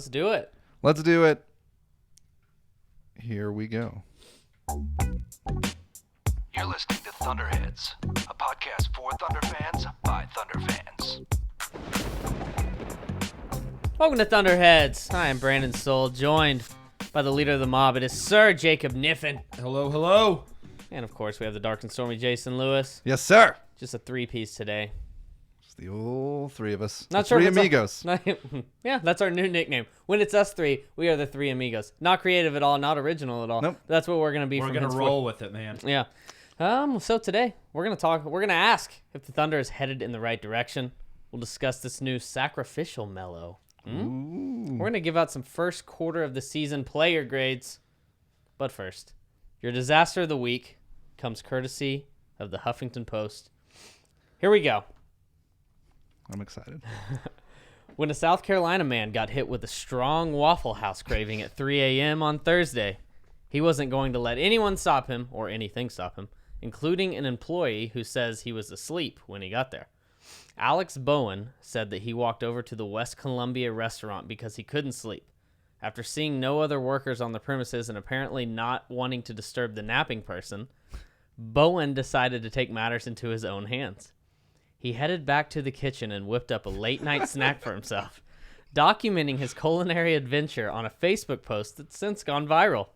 Let's do it. Let's do it. Here we go. You're listening to Thunderheads, a podcast for Thunder fans by Thunder fans. Welcome to Thunderheads. I am Brandon Soul, joined by the leader of the mob. It is Sir Jacob Niffen. Hello, hello. And of course, we have the dark and stormy Jason Lewis. Yes, sir. Just a three-piece today. It's the old three of us. Not the sure three if it's amigos. Yeah, that's our new nickname. When it's us three, we are the three amigos. Not creative at all, not original at all. Nope. That's what we're going to be. We're going to roll with it, man. Yeah. So today, we're going to ask if the Thunder is headed in the right direction. We'll discuss this new Sacrificial Melo. We're going to give out some first quarter of the season player grades. But first, your disaster of the week comes courtesy of the Huffington Post. Here we go. I'm excited. When a South Carolina man got hit with a strong Waffle House craving at 3 a.m. on Thursday, he wasn't going to let anyone stop him or anything stop him, including an employee who says he was asleep when he got there. Alex Bowen said that he walked over to the West Columbia restaurant because he couldn't sleep. After seeing no other workers on the premises and apparently not wanting to disturb the napping person, Bowen decided to take matters into his own hands. He headed back to the kitchen and whipped up a late-night snack for himself, documenting his culinary adventure on a Facebook post that's since gone viral.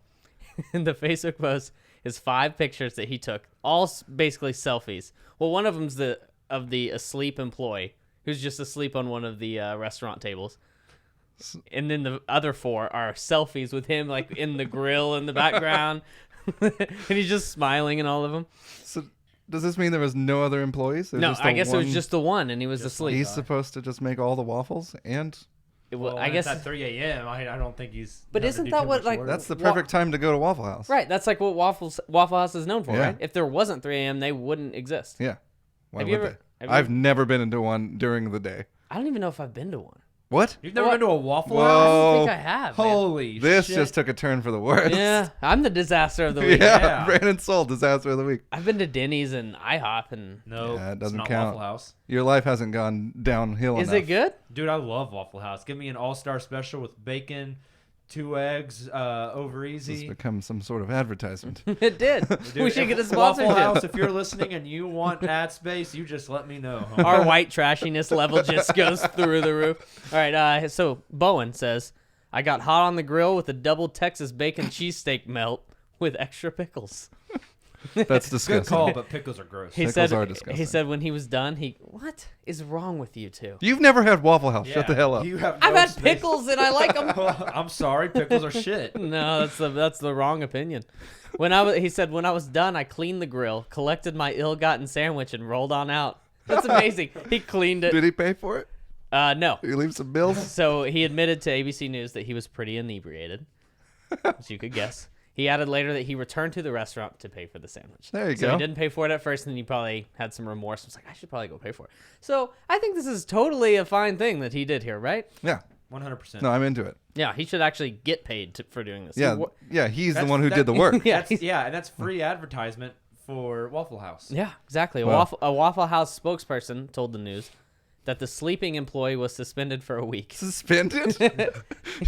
In the Facebook post is 5 pictures that he took, all basically selfies. Well, one of them's of the asleep employee who's just asleep on one of the restaurant tables. And then the other 4 are selfies with him like in the grill in the background. And he's just smiling in all of them. So does this mean there was no other employees? There's No, just I the guess it was one- just the one, and he was asleep. He's supposed to just make all the waffles, and I guess. It's at 3 a.m. I don't think he's. But gonna isn't do that too what, much like, work. that's the perfect time to go to Waffle House. Right, that's like what Waffle House is known for, Yeah. right? If there wasn't 3 a.m., they wouldn't exist. Yeah. Why Have you would ever- they? have you I've never been into one during the day. I don't even know if I've been to one. What? You've never What? been to a Waffle Whoa. I House? don't think I have. man. Holy This shit. just took a turn for the worse. Yeah, I'm the disaster of the week. Yeah, Yeah. Brandon Soul, disaster of the week. I've been to Denny's and IHOP, and No, Yeah, it it's doesn't not count. Waffle House. Your life hasn't gone downhill is enough. it good? Dude, I love Waffle House. Give me an all-star special with bacon, 2 eggs, over This easy. has become some sort of advertisement. It did. Dude, We should get a Waffle House, sponsorship. if you're listening and you want ad space, you just let me know. homie. Our white trashiness level just goes through the roof. All right, so Bowen says, I got hot on the grill with a double Texas bacon cheesesteak melt with extra pickles. That's disgusting. Good call, but pickles are gross. Pickles are disgusting. He said when he was done, what is wrong with you two? You've never had Waffle House. Shut the hell up. You have I've no had space. pickles and I like them. I'm sorry, pickles are shit. No, that's the wrong opinion. He said when I was done, I cleaned the grill, collected my ill-gotten sandwich, and rolled on out. That's amazing. He cleaned it. Did he pay for it? No. Did he leave some bills? So he admitted to ABC News that he was pretty inebriated, as you could guess. He added later that he returned to the restaurant to pay for the sandwich. There you so go. he didn't pay for it at first, and then he probably had some remorse. He was like, I should probably go pay for it. So I think this is totally a fine thing that he did here, right? Yeah. 100%. No, I'm into it. Yeah, he should actually get paid for doing this. Yeah. Yeah, he's the That's- one who that- did the work. Yeah. And that's free advertisement for Waffle House. Yeah, exactly. Well- A Waffle House spokesperson told the news that the sleeping employee was suspended for a week. Suspended?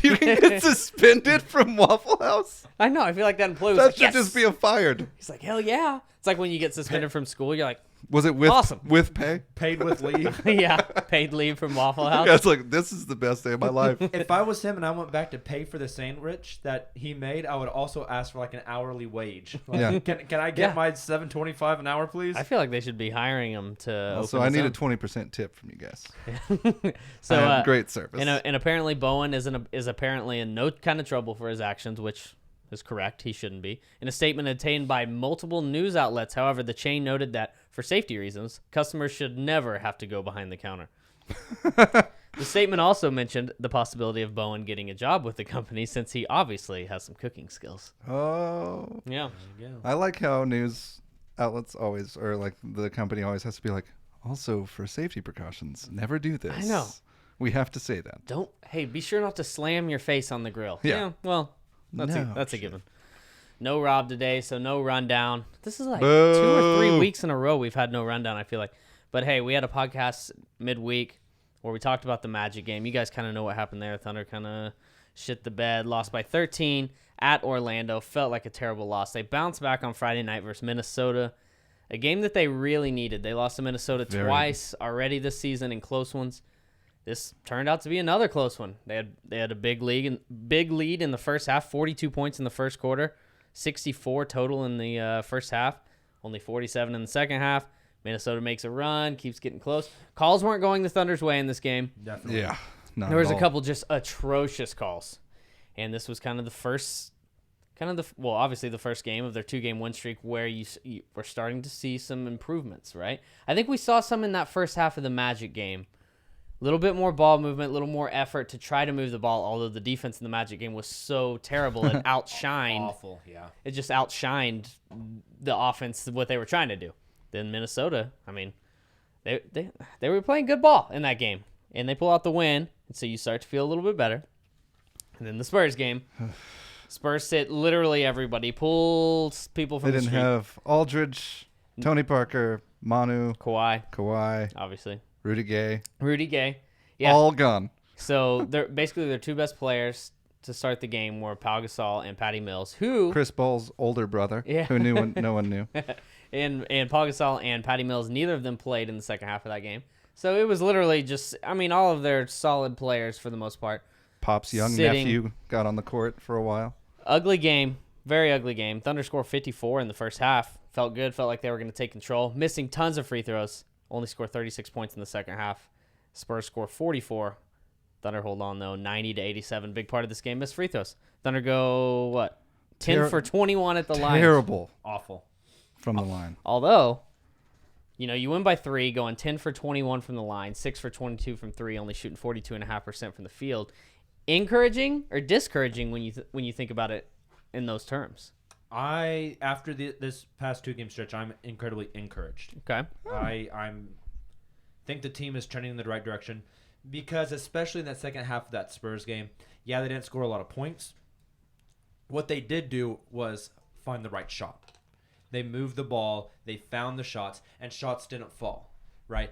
You can get suspended from Waffle House? I know. I feel like that employee was That like, should yes. just be fired. He's like, hell yeah. It's like when you get suspended from school. You're like, Was it with Awesome. with pay? Paid with leave. yeah, paid leave from Waffle House. Yeah, it's like, this is the best day of my life. If I was him and I went back to pay for the sandwich that he made, I would also ask for like an hourly wage. Like, Yeah. Can I get Yeah. my $7.25 an hour, please? I feel like they should be hiring him to. Also, open I need a his 20% tip from you guys. own. So I have great service. and apparently Bowen is apparently in no kind of trouble for his actions, which is correct. He shouldn't be. In a statement obtained by multiple news outlets, however, the chain noted that for safety reasons, customers should never have to go behind the counter. The statement also mentioned the possibility of Bowen getting a job with the company since he obviously has some cooking skills. Oh. Yeah. I like how news outlets always, or like the company always has to be like, also for safety precautions, never do this. I know. We have to say that. Hey, be sure not to slam your face on the grill. Yeah. Well, that's No a shit. given. No Rob today, so no rundown. This is like Boo. 2 or 3 weeks in a row we've had no rundown, I feel like. But hey, we had a podcast midweek. where we talked about the Magic game. You guys kind of know what happened there. Thunder kind of shit the bed, lost by 13 at Orlando. Felt like a terrible loss. They bounced back on Friday night versus Minnesota, a game that they really needed. They lost to Minnesota twice already this season in close ones. This turned out to be another close one. They had a big lead in the first half, 42 points in the first quarter, 64 total in the first half, only 47 in the second half. Minnesota makes a run, keeps getting close. Calls weren't going the Thunder's way in this game. Definitely. Yeah. Not There was at a all. couple just atrocious calls. And this was kind of the first, obviously the first game of their 2-game win streak where you were starting to see some improvements, right? I think we saw some in that first half of the Magic game. A little bit more ball movement, a little more effort to try to move the ball, although the defense in the Magic game was so terrible. It outshined. Awful, yeah. It just outshined the offense, what they were trying to do. Then Minnesota, I mean, they were playing good ball in that game, and they pull out the win, and so you start to feel a little bit better. And then the Spurs game, Spurs sit literally everybody, pulls people from They the didn't street. have Aldridge, Tony Parker, Manu, Kawhi, obviously, Rudy Gay. Yeah. all gone. So they're basically their two best players to start the game were Pau Gasol and Patty Mills, who Chris Paul's older brother, Yeah. who no one knew. and Pau Gasol and Patty Mills, neither of them played in the second half of that game. So it was literally just, I mean, all of their solid players for the most part. Pop's young Sitting. nephew got on the court for a while. Ugly game. Very ugly game. Thunder scored 54 in the first half. Felt good. Felt like they were going to take control. Missing tons of free throws. Only scored 36 points in the second half. Spurs score 44. Thunder hold on, though, 90-87. Big part of this game, missed free throws. Thunder go, what? 10 for 21 at the line. Terrible Awful. from the line. Although, you win by 3, going 10 for 21 from the line, 6 for 22 from 3, only shooting 42.5% from the field. Encouraging or discouraging when you think about it in those terms? After this past 2-game stretch, I'm incredibly encouraged. Okay. I'm think the team is trending in the right direction because especially in that second half of that Spurs game, yeah, they didn't score a lot of points. What they did do was find the right shot. They moved the ball, they found the shots, and shots didn't fall, right?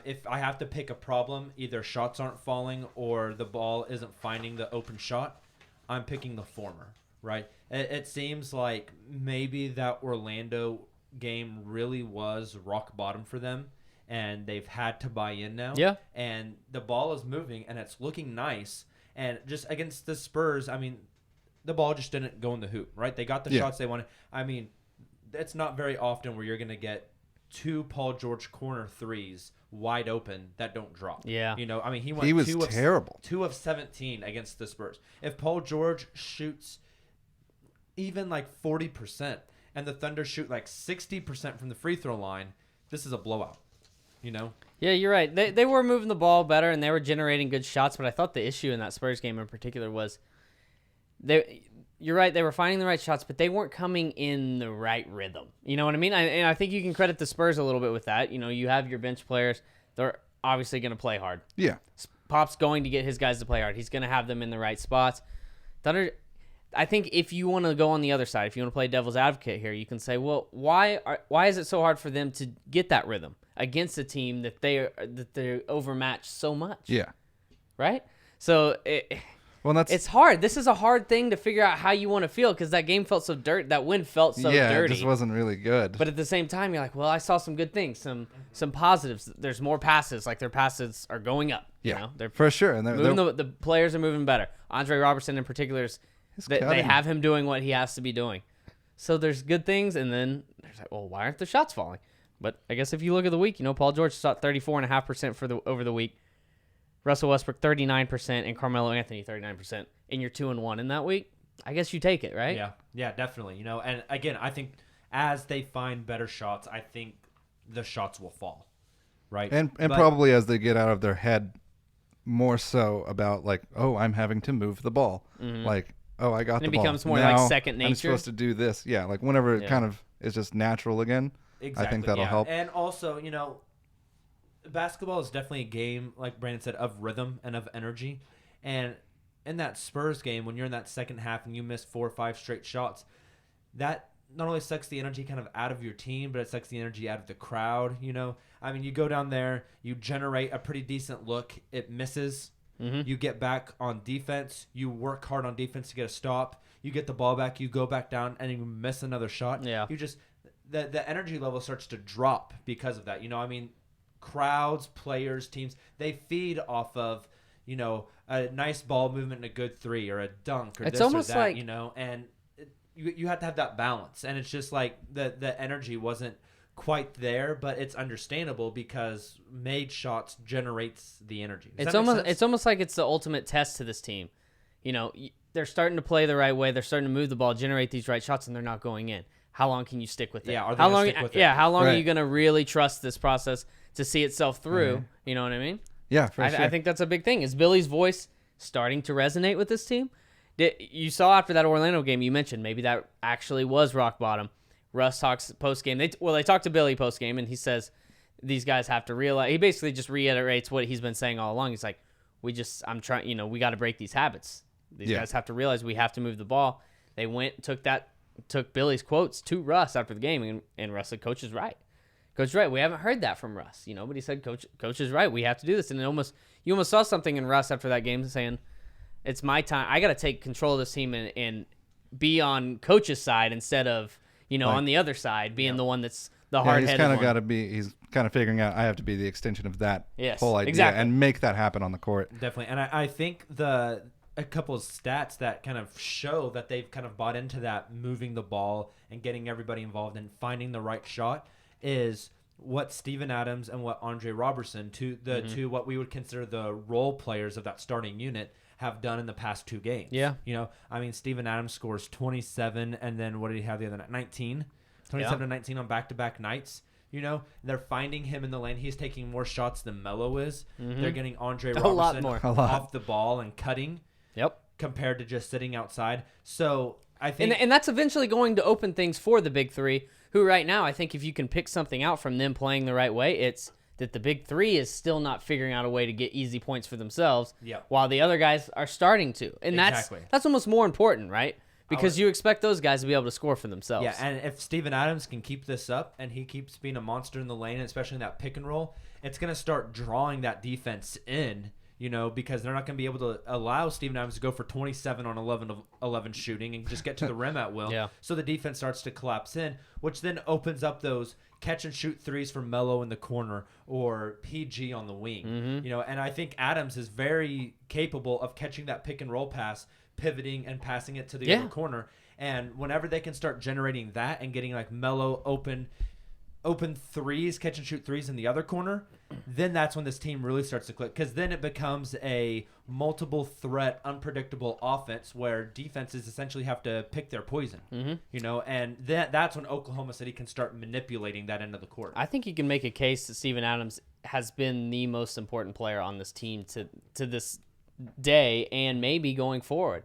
If I have to pick a problem, either shots aren't falling or the ball isn't finding the open shot, I'm picking the former, right? It seems like maybe that Orlando game really was rock bottom for them, and they've had to buy in now. Yeah. And the ball is moving, and it's looking nice. And just against the Spurs, I mean, the ball just didn't go in the hoop, right? They got the shots they wanted. I mean, it's not very often where you're going to get 2 Paul George corner threes wide open that don't drop. Yeah. I mean, he He was two terrible. 2 of 17 against the Spurs. If Paul George shoots even like 40% and the Thunder shoot like 60% from the free throw line, this is a blowout. Yeah, you're right. They were moving the ball better and they were generating good shots, but I thought the issue in that Spurs game in particular was you're right, they were finding the right shots, but they weren't coming in the right rhythm. You know what I mean? And I think you can credit the Spurs a little bit with that. You have your bench players. They're obviously going to play hard. Yeah. Pop's going to get his guys to play hard. He's going to have them in the right spots. Thunder, I think if you want to go on the other side, if you want to play devil's advocate here, you can say, well, why is it so hard for them to get that rhythm against a team that they're overmatched so much? Yeah. Right? So Well, it's hard. This is a hard thing to figure out how you want to feel because that game felt so dirty. That win felt so dirty. It just wasn't really good. But at the same time, you're like, well, I saw some good things, some positives. There's more passes. Like their passes are going up. yeah, They're for sure. And the players are moving better. Andre Robertson in particular, they cutting. have him doing what he has to be doing. So there's good things, and then there's like, well, why aren't the shots falling? But I guess if you look at the week, Paul George shot 34.5% over the week. Russell Westbrook 39% and Carmelo Anthony 39%. And you're 2-1 in that week. I guess you take it, right? Yeah, definitely. And again, I think as they find better shots, I think the shots will fall, right? And probably as they get out of their head more so about like, oh, I'm having to move the ball. Like, oh, I got And the it ball. becomes more Now like second nature. I'm supposed to do this. Yeah, like whenever it kind of is just natural again. Exactly, I think that'll help. And also, basketball is definitely a game, like Brandon said, of rhythm and of energy. And in that Spurs game, when you're in that second half and you miss 4 or 5 straight shots, that not only sucks the energy kind of out of your team, but it sucks the energy out of the crowd. I mean, you go down there, you generate a pretty decent look, it misses. You get back on defense, you work hard on defense to get a stop, you get the ball back, you go back down, and you miss another shot. Yeah. You just the energy level starts to drop because of that. I mean, crowds, players, teams, they feed off of a nice ball movement and a good three or a dunk or It's this almost or that, like and you have to have that balance, and it's just like the energy wasn't quite there, but it's understandable because made shots generates the energy. It's almost like it's the ultimate test to this team. They're starting to play the right way, they're starting to move the ball, generate these right shots, and they're not going in. How long can you stick with it? Yeah, are they gonna stick with it? How long are Right. you going to really trust this process to see itself through? Right. You know what I mean? Yeah, for sure. I think that's a big thing. Is Billy's voice starting to resonate with this team? You saw after that Orlando game, you mentioned maybe that actually was rock bottom. Russ talks post game. They talked to Billy post game, and he says these guys have to realize. He basically just reiterates what he's been saying all along. He's like, we got to break these habits. These guys have to realize we have to move the ball. They took Billy's quotes to Russ after the game, and Russ said, "Coach is right. Coach is right." We haven't heard that from Russ, but he said, "Coach is right. We have to do this." And you almost saw something in Russ after that game saying, "It's my time. I got to take control of this team and be on Coach's side instead of on the other side being the one that's the hard-headed he's kind of one." got to be. He's kind of figuring out. I have to be the extension of that Yes, whole idea exactly. and make that happen on the court. Definitely. And I think a couple of stats that kind of show that they've kind of bought into that moving the ball and getting everybody involved and finding the right shot is what Steven Adams and what Andre Robertson, two what we would consider the role players of that starting unit, have done in the past 2 games. Yeah. I mean, Steven Adams scores 27, and then what did he have the other night? 19. 27 and 19 on back-to-back nights. They're finding him in the lane. He's taking more shots than Melo is. They're getting Andre A lot Robertson more. off the ball and cutting. Yep. Compared to just sitting outside. So I think And that's eventually going to open things for the big three, who right now, I think if you can pick something out from them playing the right way, it's that the big three is still not figuring out a way to get easy points for themselves, while the other guys are starting to. And Exactly. that's almost more important, right? Because you expect those guys to be able to score for themselves. Yeah, and if Steven Adams can keep this up and he keeps being a monster in the lane, especially in that pick and roll, it's going to start drawing that defense in, because they're not going to be able to allow Steven Adams to go for 27 on 11 shooting and just get to the rim at will. Yeah. So the defense starts to collapse in, which then opens up those catch and shoot threes for Melo in the corner or PG on the wing. And I think Adams is very capable of catching that pick and roll pass, pivoting and passing it to the other corner. And whenever they can start generating that and getting like Melo open threes, catch and shoot threes in the other corner, then that's when this team really starts to click, because then it becomes a multiple threat, unpredictable offense where defenses essentially have to pick their poison. And that's when Oklahoma City can start manipulating that end of the court. I think you can make a case that Steven Adams has been the most important player on this team to this day and maybe going forward.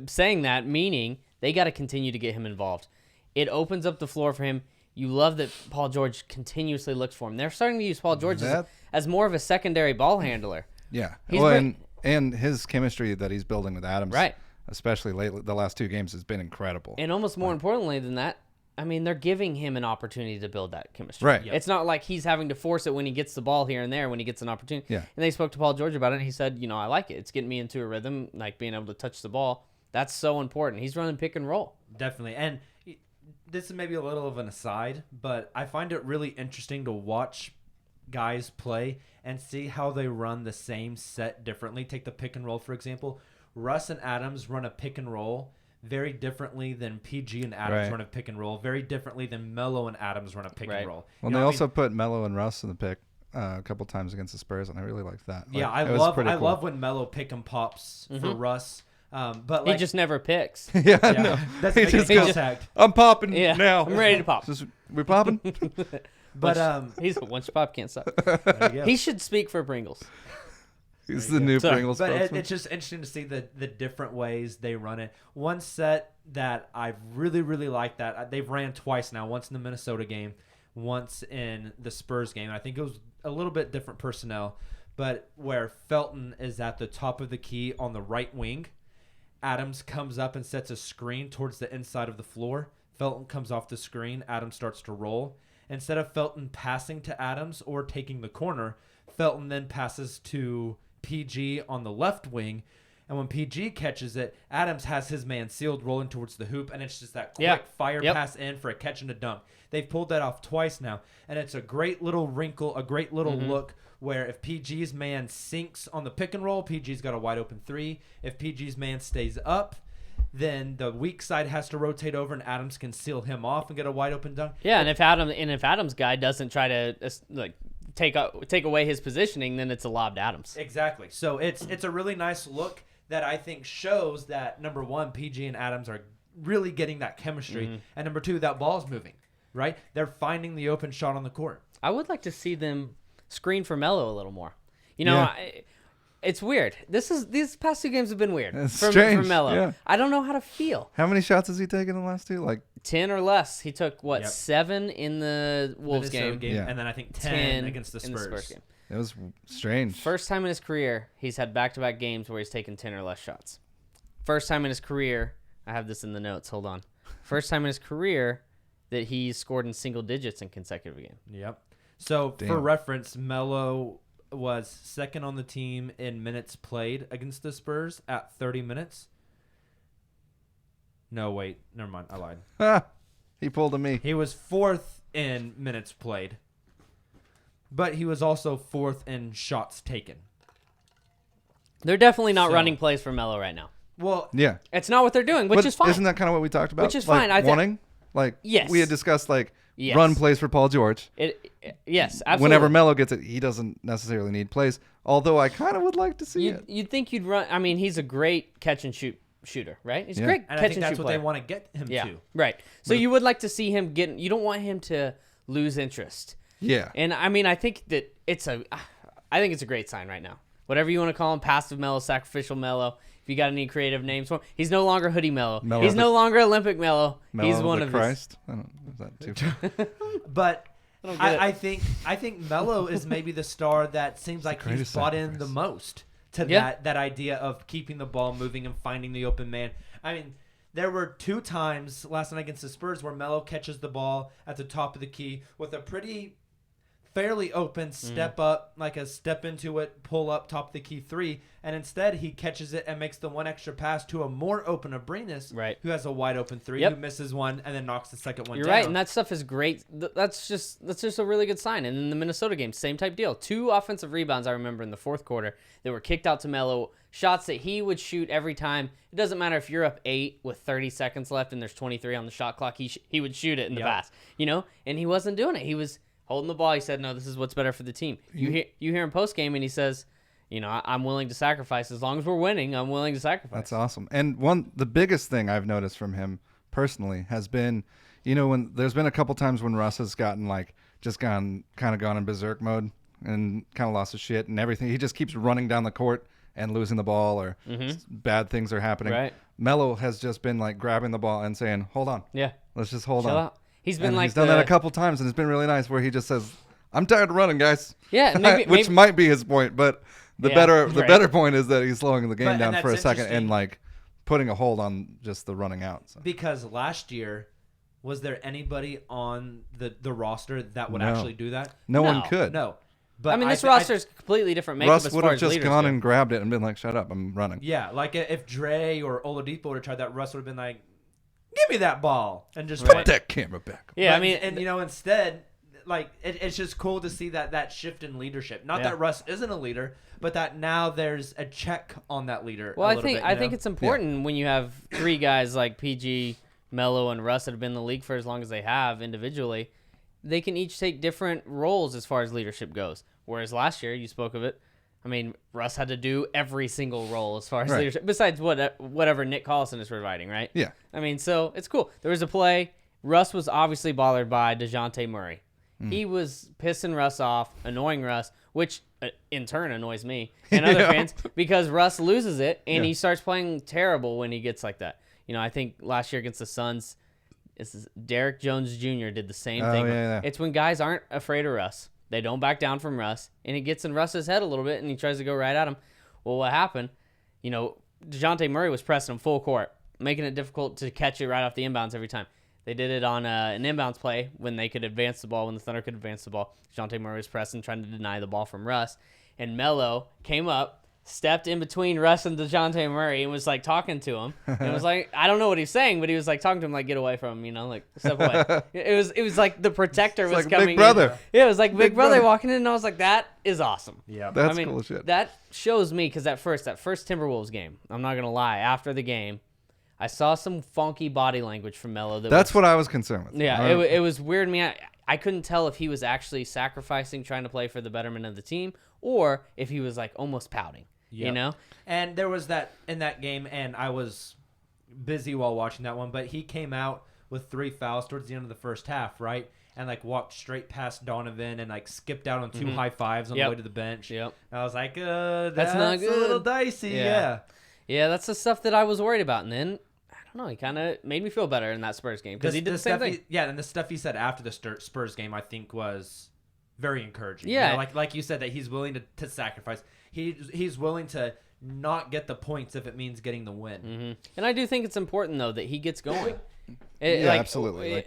Saying that, meaning they got to continue to get him involved. It opens up the floor for him. You love that Paul George continuously looks for him. They're starting to use Paul George as more of a secondary ball handler. Yeah. He's and his chemistry that he's building with Adams, Right. especially lately, the last 2 games has been incredible. And almost more importantly than that, I mean, they're giving him an opportunity to build that chemistry. Right. It's not like he's having to force it when he gets the ball here and there when he gets an opportunity. Yeah. And they spoke to Paul George about it, and he said, I like it. It's getting me into a rhythm, like being able to touch the ball. That's so important. He's running pick and roll. Definitely. And this is maybe a little of an aside, but I find it really interesting to watch guys play and see how they run the same set differently. Take the pick and roll, for example. Russ and Adams run a pick and roll very differently than PG and Adams run a pick and roll, very differently than Melo and Adams run a pick and roll. Well, they also put Melo and Russ in the pick a couple times against the Spurs, and I really liked that. Yeah, I love when Melo pick and pops for Russ. But he just never picks. Yeah, no. That's He making just contact. I'm popping Yeah, now. I'm ready to pop. We popping? But He's once pop can't stop. there you go. He should speak for Pringles. He's the new Sorry. Pringles But spokesman. it's just interesting to see the different ways they run it. One set that I really, really like that they've ran twice now, once in the Minnesota game, once in the Spurs game. I think it was a little bit different personnel, but where Felton is at the top of the key on the right wing, Adams comes up and sets a screen towards the inside of the floor. Felton comes off the screen. Adams starts to roll. Instead of Felton passing to Adams or taking the corner, Felton then passes to PG on the left wing. And when PG catches it, Adams has his man sealed rolling towards the hoop, and it's just that quick fire pass in for a catch and a dunk. They've pulled that off twice now, and it's a great little wrinkle, a great little look where if PG's man sinks on the pick and roll, PG's got a wide open three. If PG's man stays up, then the weak side has to rotate over, and Adams can seal him off and get a wide open dunk. Yeah, and if Adams' guy doesn't try to take away his positioning, then it's a lob to Adams. Exactly. So it's a really nice look that I think shows that, number one, PG and Adams are really getting that chemistry, and number two, that ball's moving, right? They're finding the open shot on the court. I would like to see them screen for Melo a little more. You know, it's weird. These past two games have been weird for Melo. Yeah. I don't know how to feel. How many shots has he taken in the last two? Like 10 or less. He took 7 in the Wolves Minnesota game, Yeah. and then I think 10 against the in Spurs. the Spurs game. it was strange. First time in his career, he's had back-to-back games where he's taken 10 or less shots. First time in his career, I have this in the notes, hold on. First time in his career that he's scored in single digits in consecutive games. Yep. So for Damn. reference, Melo was second on the team in minutes played against the Spurs at 30 minutes. No, wait. Never mind. I lied. He pulled a me. He was fourth in minutes played, but he was also fourth in shots taken. They're definitely not So- running plays for Melo right now. Well, Yeah. It's not what they're doing, which But is fine. Isn't that kind of what we talked about? Which is Like, fine. I think- wanting? Like, Yes. we had discussed, like, Yes. run plays for Paul George. Yes, absolutely. Whenever Melo gets it, he doesn't necessarily need plays. Although I kind of would like to see it. You'd think you'd run. I mean, he's a great catch and shoot shooter, right? He's a Yeah. great and I catch think and that's shoot what player. they want to get him Yeah, to. right. So you would like to see him get. You don't want him to lose interest. Yeah. And I mean, I think that it's a great sign right now. Whatever you want to call him, passive Melo, sacrificial Melo. If you got any creative names for him, he's no longer hoodie Melo. Melo He's the- no longer Olympic Melo. Melo He's one the of Christ. I don't know. Is that too But don't get it. I think Melo is maybe the star that seems like he's greatest bought in sacrifice. the most to Yeah. that idea of keeping the ball moving and finding the open man. I mean, there were 2 times last night against the Spurs where Melo catches the ball at the top of the key with a pretty fairly open step up, like a step into it, pull up, top of the key 3, and instead he catches it and makes the one extra pass to a more open Abrinas, Right. who has a wide open 3, Yep. who misses one and then knocks the second one You're down. right, and that stuff is great. That's just a really good sign. And in the Minnesota game, same type deal. 2 offensive rebounds I remember in the fourth quarter that were kicked out to Melo. Shots that he would shoot every time. It doesn't matter if you're up 8 with 30 seconds left and there's 23 on the shot clock. He would shoot it in the Yep. pass, and he wasn't doing it. He was holding the ball. He said, "No, this is what's better for the team." You hear him post game, and he says, "I'm willing to sacrifice as long as we're winning. I'm willing to sacrifice." That's awesome. And the biggest thing I've noticed from him personally has been, when there's been a couple times when Russ has gotten gone in berserk mode and kind of lost his shit and everything. He just keeps running down the court and losing the ball, or bad things are happening. Right. Melo has just been grabbing the ball and saying, "Hold on, Yeah. let's just hold Chill on." out. He's been And like he's done that a couple times, and it's been really nice. Where he just says, "I'm tired of running, guys." Yeah, maybe- which maybe- might be his point, but the Yeah, better right. point is that he's slowing the game But- down and for a that's second and interesting. putting a hold on just the running out. So. Because last year, was there anybody on the roster that would No. actually do that? No one No. could. No. But I mean, this thi- roster is completely different makeup Russ as would far have as just leaders gone go. and grabbed it and been like, "Shut up, I'm running." Yeah, like if Dre or Oladipo would have tried that, Russ would have been like, "Give me that ball," and just Put went. that camera back. Yeah, But- I mean, and instead, it's just cool to see that shift in leadership. Not Yeah. that Russ isn't a leader, but that now there's a check on that leader. Well, a I little think bit, I you think know? it's important when you have 3 guys like PG, Melo, and Russ that have been in the league for as long as they have individually. They can each take different roles as far as leadership goes. Whereas last year, you spoke of it. I mean, Russ had to do every single role as far as Right. leadership, besides whatever Nick Collison is providing, right? Yeah. I mean, so it's cool. There was a play. Russ was obviously bothered by DeJounte Murray. He was pissing Russ off, annoying Russ, which in turn annoys me and other Yeah. fans because Russ loses it and Yeah. he starts playing terrible when he gets like that. I think last year against the Suns, Derrick Jones Jr. did the same Oh, thing. yeah. It's when guys aren't afraid of Russ. They don't back down from Russ, and it gets in Russ's head a little bit, and he tries to go right at him. Well, what happened? DeJounte Murray was pressing him full court, making it difficult to catch it right off the inbounds every time. They did it on an inbounds play when they could advance the ball, when the Thunder could advance the ball. DeJounte Murray was pressing, trying to deny the ball from Russ. And Melo came up, stepped in between Russ and DeJounte Murray and was, like, talking to him. And it was like, I don't know what he's saying, but he was, like, talking to him, like, get away from him, like, step away. It was like the protector was like coming Big Brother. in. Yeah, it was like Big Brother Brother. walking in, and I was like, that is awesome. Yeah. That's cool as shit. That shows me, because that first Timberwolves game, I'm not going to lie, after the game, I saw some funky body language from Melo. That's what I was concerned with. Yeah, it was weird to me. I couldn't tell if he was actually sacrificing, trying to play for the betterment of the team, or if he was, like, almost pouting, you know? And there was that in that game, and I was busy while watching that one, but he came out with 3 fouls towards the end of the first half, right? And, like, walked straight past Donovan and, like, skipped out on 2 high fives on the way to the bench. Yep. And I was like, that's not a good. little dicey, yeah. Yeah, that's the stuff that I was worried about. And then, I don't know, he kind of made me feel better in that Spurs game because he did the same thing. And the stuff he said after the Spurs game, I think, was very encouraging. Yeah. You know, like you said, that he's willing to sacrifice. He's willing to not get the points if it means getting the win. Mm-hmm. And I do think it's important, though, that he gets going. Absolutely.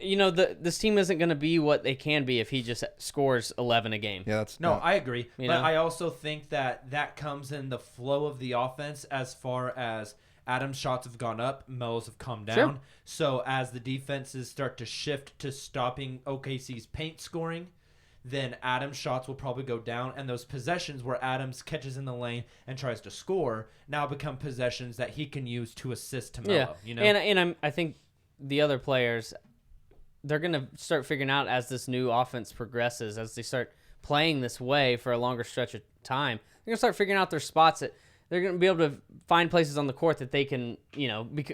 This team isn't going to be what they can be if he just scores 11 a game. Yeah, that's I agree. You But know? I also think that comes in the flow of the offense as far as Adam's shots have gone up, Melo's have come down. Sure. So as the defenses start to shift to stopping OKC's paint scoring, then Adams' shots will probably go down, and those possessions where Adams catches in the lane and tries to score now become possessions that he can use to assist to Melo. Yeah, You know? and I think the other players, they're going to start figuring out as this new offense progresses, as they start playing this way for a longer stretch of time, they're going to start figuring out their spots. That they're going to be able to find places on the court that they can,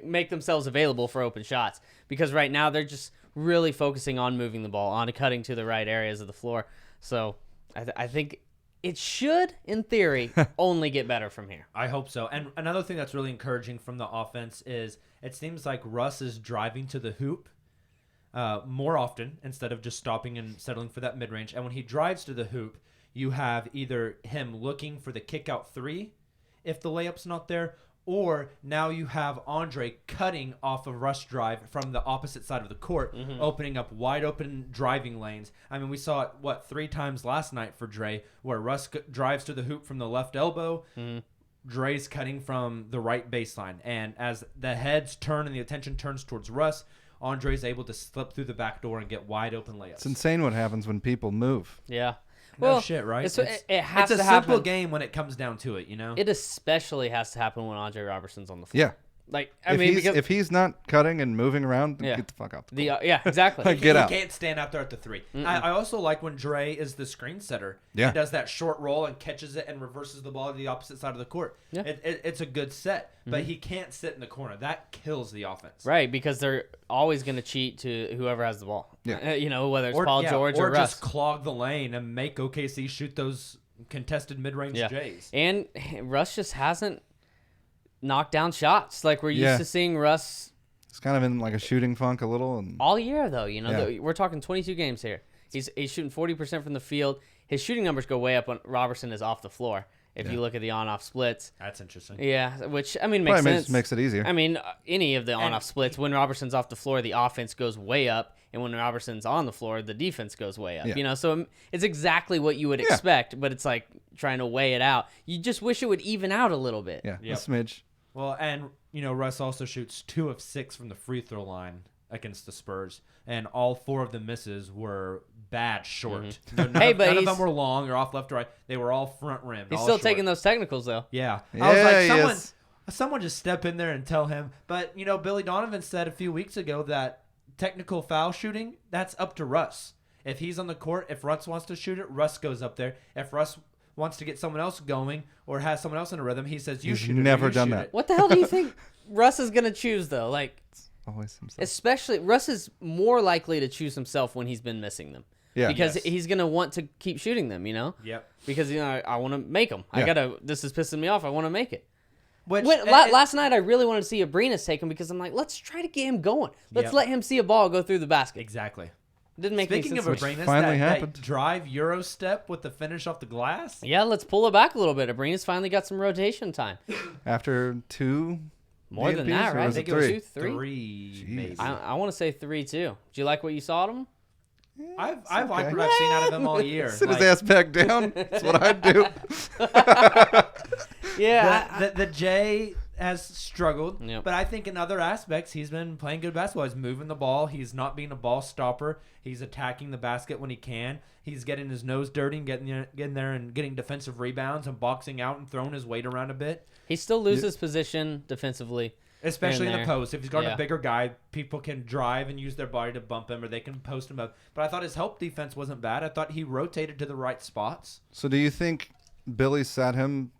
make themselves available for open shots. Because right now they're just really focusing on moving the ball, on cutting to the right areas of the floor. So I think it should, in theory, only get better from here. I hope so. And another thing that's really encouraging from the offense is it seems like Russ is driving to the hoop more often instead of just stopping and settling for that mid-range. And when he drives to the hoop, you have either him looking for the kick-out 3 if the layup's not there, or now you have Andre cutting off a rush drive from the opposite side of the court, opening up wide open driving lanes. I mean, we saw it, 3 times last night for Dre, where Russ drives to the hoop from the left elbow, Dre's cutting from the right baseline. And as the heads turn and the attention turns towards Russ, Andre's able to slip through the back door and get wide open layups. It's insane what happens when people move. Yeah. No shit, right? It has it's to a happen. simple game when it comes down to it, you know? It especially has to happen when Andre Robertson's on the floor. Yeah. Like, If he's not cutting and moving around, Yeah. get the fuck out. yeah, exactly. Like, get out. He can't stand out there at the 3. I also like when Dre is the screen setter. Yeah. He does that short roll and catches it and reverses the ball to the opposite side of the court. Yeah. It's a good set, but he can't sit in the corner. That kills the offense. Right, because they're always going to cheat to whoever has the ball. Yeah. Whether it's Paul George or Russ. just clog the lane and make OKC shoot those contested mid-range J's. And Russ just hasn't knocked down shots like we're used to seeing Russ It's kind of in like a shooting funk a little. And all year, though. Yeah. We're talking 22 games here. He's shooting 40% from the field. His shooting numbers go way up when Robertson is off the floor. If you look at the on-off splits. That's interesting. Yeah, which, makes sense. makes it easier. Any of the on-off splits, when Robertson's off the floor, the offense goes way up. And when Robertson's on the floor, the defense goes way up. Yeah. So it's exactly what you would expect, but it's like trying to weigh it out. You just wish it would even out a little bit. Yeah, Yep. a smidge. Well, and, Russ also shoots 2 of 6 from the free throw line against the Spurs, and all 4 of the misses were bad short. None of them were long or off left or right. They were all front rim. He's still taking those technicals, though. Yeah. Yeah, I was he like, is. someone just step in there and tell him. But, Billy Donovan said a few weeks ago that technical foul shooting, that's up to Russ. If he's on the court, if Russ wants to shoot it, Russ goes up there. If Russ wants to get someone else going or has someone else in a rhythm, he says, you He's shoot it. never you done shoot that. it. What the hell do you think Russ is going to choose, though? Like, Always himself. especially, Russ is more likely to choose himself when he's been missing them. Yeah. Because Yes. he's going to want to keep shooting them, Yep. Because, I want to make them. Yeah. This is pissing me off. I want to make it. Which, Last night, I really wanted to see Abrinas take him because I'm like, let's try to get him going. Let's Yep. let him see a ball go through the basket. Exactly. Didn't make Speaking any of sense. to me. Abrinas, finally that happened. drive Euro step with the finish off the glass. Yeah, let's pull it back a little bit. Abrinas finally got some rotation time. After 2 More than DNPs, that, or right? was I it think it was 3? three. Maybe. I want to say 3 too. Do you like what you saw at him? I've liked what I've seen out of him all year. Sit his Like, ass back down. That's what I'd do. Yeah. the J has struggled, Yep. but I think in other aspects he's been playing good basketball. He's moving the ball. He's not being a ball stopper. He's attacking the basket when he can. He's getting his nose dirty and getting there and getting defensive rebounds and boxing out and throwing his weight around a bit. He still loses position defensively. Especially in there. the post. If he's got Yeah. a bigger guy, people can drive and use their body to bump him, or they can post him up. But I thought his help defense wasn't bad. I thought he rotated to the right spots. So do you think Billy sat him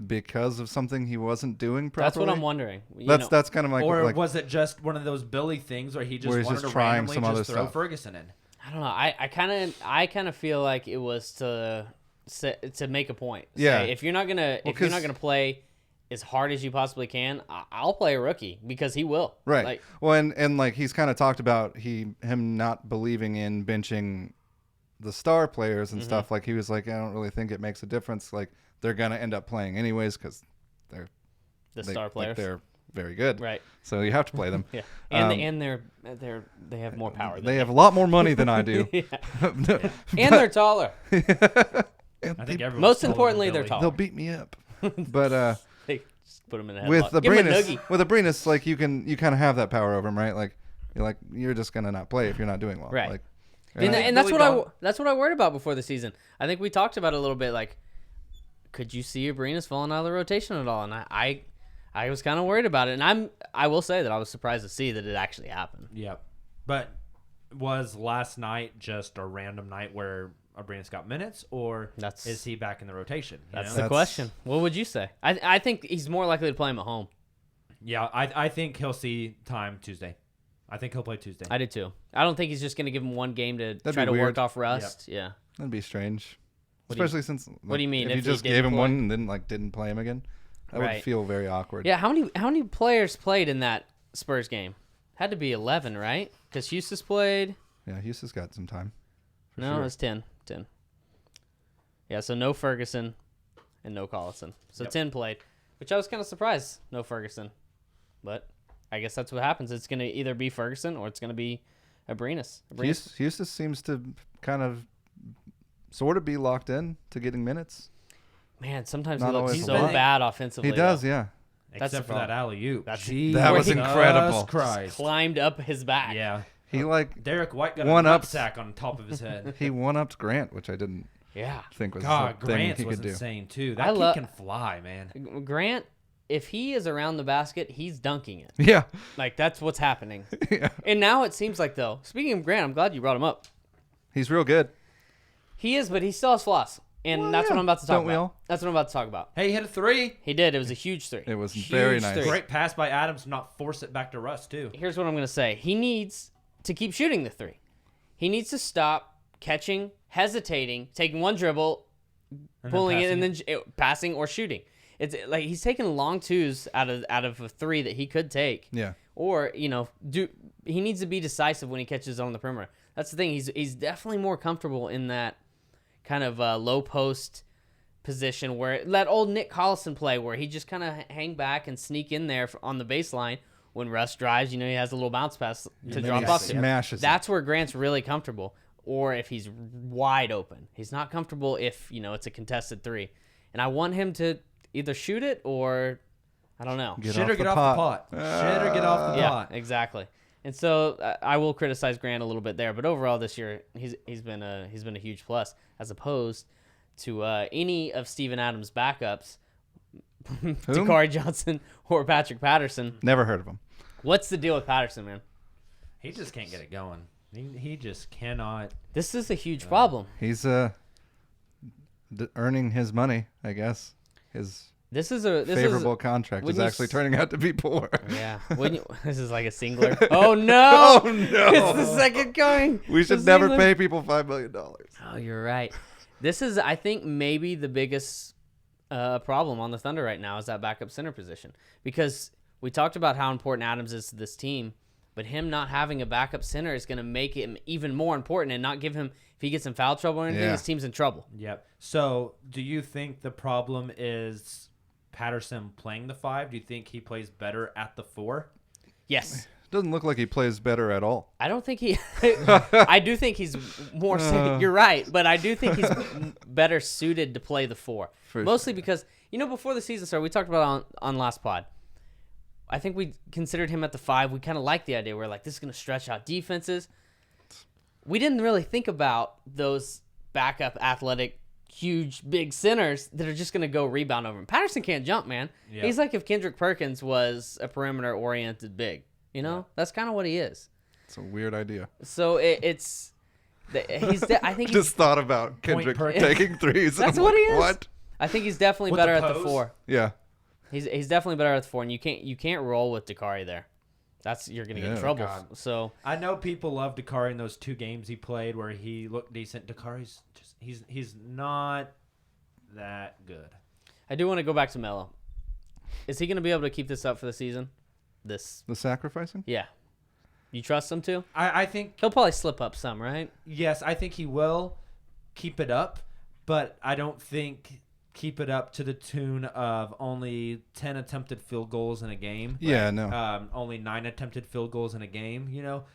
because of something he wasn't doing properly? That's what I'm wondering. That's kind of like, Or like was it just one of those Billy things where he just Where he's wanted just to trying randomly some just other throw stuff. Ferguson in? I don't know. I kind of feel like it was to make a point. Yeah. Say, if you're not gonna play as hard as you possibly can, I'll play a rookie because he will. right. Like, Well, and like he's kind of talked about him not believing in benching the star players and stuff. Like he was like, I don't really think it makes a difference. Like they're gonna end up playing anyways because the they- star like, players. they're very good. Right. So you have to play them. Yeah. And they have more power. They have a lot more money than I do. and they're taller. I think everyone's Most taller than importantly, they're Billy. tall. They'll beat me up. But They just put him in a with headlock. Give him a noogie. Abrinas, like you kind of have that power over him, right? Like you're just gonna not play if you're not doing well. Right. Like, And, I- and that's Billy that's what I worried about before the season. I think we talked about it a little bit. Like, could you see Abrinas falling out of the rotation at all? And I was kind of worried about it. And I will say that I was surprised to see that it actually happened. Yep. But was last night just a random night where Abrinas got minutes, or is he back in the rotation? You That's know? the That's- question. What would you say? I think he's more likely to play him at home. Yeah, I think he'll see time Tuesday. I think he'll play Tuesday. I do too. I don't think he's just going to give him one game to That'd try be to weird. work off rust. Yeah. That'd be strange, What do you- especially since. what do you mean, If you if he just didn't gave him play? one and then didn't play him again, that Right. would feel very awkward. Yeah. How many players played in that Spurs game? Had to be 11, right? Because Houston's played. Yeah, Houston's got some time. for No, sure. it's 10. 10. Yeah, so no Ferguson and no Collison. So Yep. 10 played, which I was kind of surprised. No Ferguson. But I guess that's what happens. It's going to either be Ferguson or it's going to be Abrinas. Houston seems to kind of, sort of be locked in to getting minutes. Man, sometimes Not he looks always so a lot. bad offensively. He does, though. yeah. That's Except the for that problem. alley oop. That's- That was Jesus incredible. Christ. Climbed up his back. Yeah. He like Derek White got One a up. nutsack on top of his head. he one-upped Grant, which I didn't Yeah. think was God, a thing Grant's he was could do. insane too. I That kid lo- can fly, man. Grant, if he is around the basket, he's dunking it. Yeah, Like, that's what's happening. yeah. And now it seems like, though, speaking of Grant, I'm glad you brought him up. He's real good. He is, but he still has flaws. And Well, that's yeah. what I'm about to talk Don't we about. all? That's what I'm about to talk about. Hey, he hit a three. He did. It was a huge three. It was Huge very nice. three. Great pass by Adams to not force it back to Russ too. Here's what I'm going to say. He needs to keep shooting the three. He needs to stop catching, hesitating, taking one dribble, And pulling it, passing and then passing or shooting. It's like he's taking long twos out of a three that he could take. Yeah. Or, he needs to be decisive when he catches on the perimeter. That's the thing. He's definitely more comfortable in that kind of low post position where that old Nick Collison play where he just kind of hang back and sneak in there on the baseline when Russ drives. He has a little bounce pass to then drop he off to. smashes it. That's where Grant's really comfortable. Or if he's wide open. He's not comfortable if, it's a contested three. And I want him to either shoot it or, I don't know. Get Shit off or the get off pot. the pot. Shit or get off the Yeah, pot. exactly. And so I will criticize Grant a little bit there, but overall this year he's been a huge plus as opposed to any of Steven Adams' backups, Dakari Johnson or Patrick Patterson. Never heard of him. What's the deal with Patterson, man? He just can't get it going. He just cannot. This is a huge problem. He's earning his money, I guess. His This favorable contract when is you actually turning out to be poor. Yeah. This is like a singler. Oh no! Oh, no. It's the second coming. We The should never singler. pay people $5 million. Oh, you're right. This is, I think, maybe the biggest problem on the Thunder right now is that backup center position. Because we talked about how important Adams is to this team, But him not having a backup center is going to make him even more important and not give him, if he gets in foul trouble or anything, his team's in trouble. Yep. So do you think the problem is Patterson playing the 5? Do you think he plays better at the 4? Yes. Doesn't look like he plays better at all. I don't think he – I do think he's more you're right, but I do think he's better suited to play the 4. Mostly because, before the season started, we talked about on last pod. I think we considered him at the 5. We kind of liked the idea. We're like, this is going to stretch out defenses. We didn't really think about those backup athletic, huge, big centers that are just going to go rebound over him. Patterson can't jump, man. Yeah. He's like if Kendrick Perkins was a perimeter-oriented big. That's kind of what he is. It's a weird idea. So he's. I think just thought about Kendrick taking threes. That's what he is. What? I think he's definitely better at the 4. Yeah. He's definitely better at the 4, and you can't roll with Dakari there. You're gonna get in trouble. God. So I know people love Dakari in those 2 games he played where he looked decent. Dakari's just he's not that good. I do want to go back to Melo. Is he gonna be able to keep this up for the season? The sacrificing? Yeah. You trust him to? I think he'll probably slip up some, right? Yes, I think he will keep it up, but I don't think keep it up to the tune of only 10 attempted field goals in a game. Yeah, no. Only 9 attempted field goals in a game,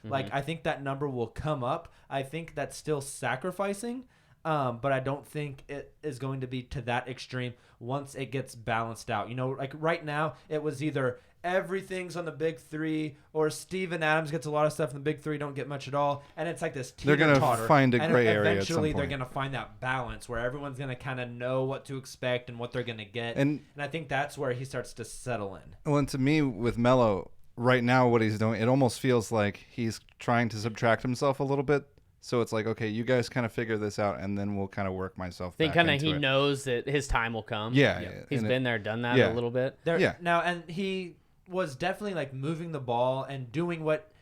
Like, I think that number will come up. I think that's still sacrificing, but I don't think it is going to be to that extreme once it gets balanced out. Like right now, it was either everything's on the big 3 or Steven Adams gets a lot of stuff in the big 3, don't get much at all, and it's like this teeter-totter. They're going to find a gray area at some eventually point. they're going to find that balance where everyone's going to kind of know what to expect and what they're going to get, and I think that's where he starts to settle in. Well, and to me with Melo right now, what he's doing, it almost feels like he's trying to subtract himself a little bit. So it's like, okay, you guys kind of figure this out, and then we'll kind of work myself back into it. He knows that his time will come. Yeah. He's been there, done that a little bit. Now, and he was definitely like moving the ball and doing what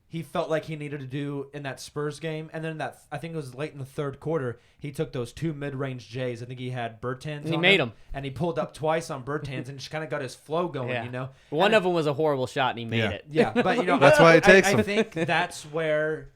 he felt like he needed to do in that Spurs game. And then I think it was late in the 3rd quarter, he took those 2 mid-range J's. I think he had Bertans. He made them. And he pulled up twice on Bertans and just kind of got his flow going, One of them was a horrible shot and he made it. Yeah, but that's why it takes I think that's where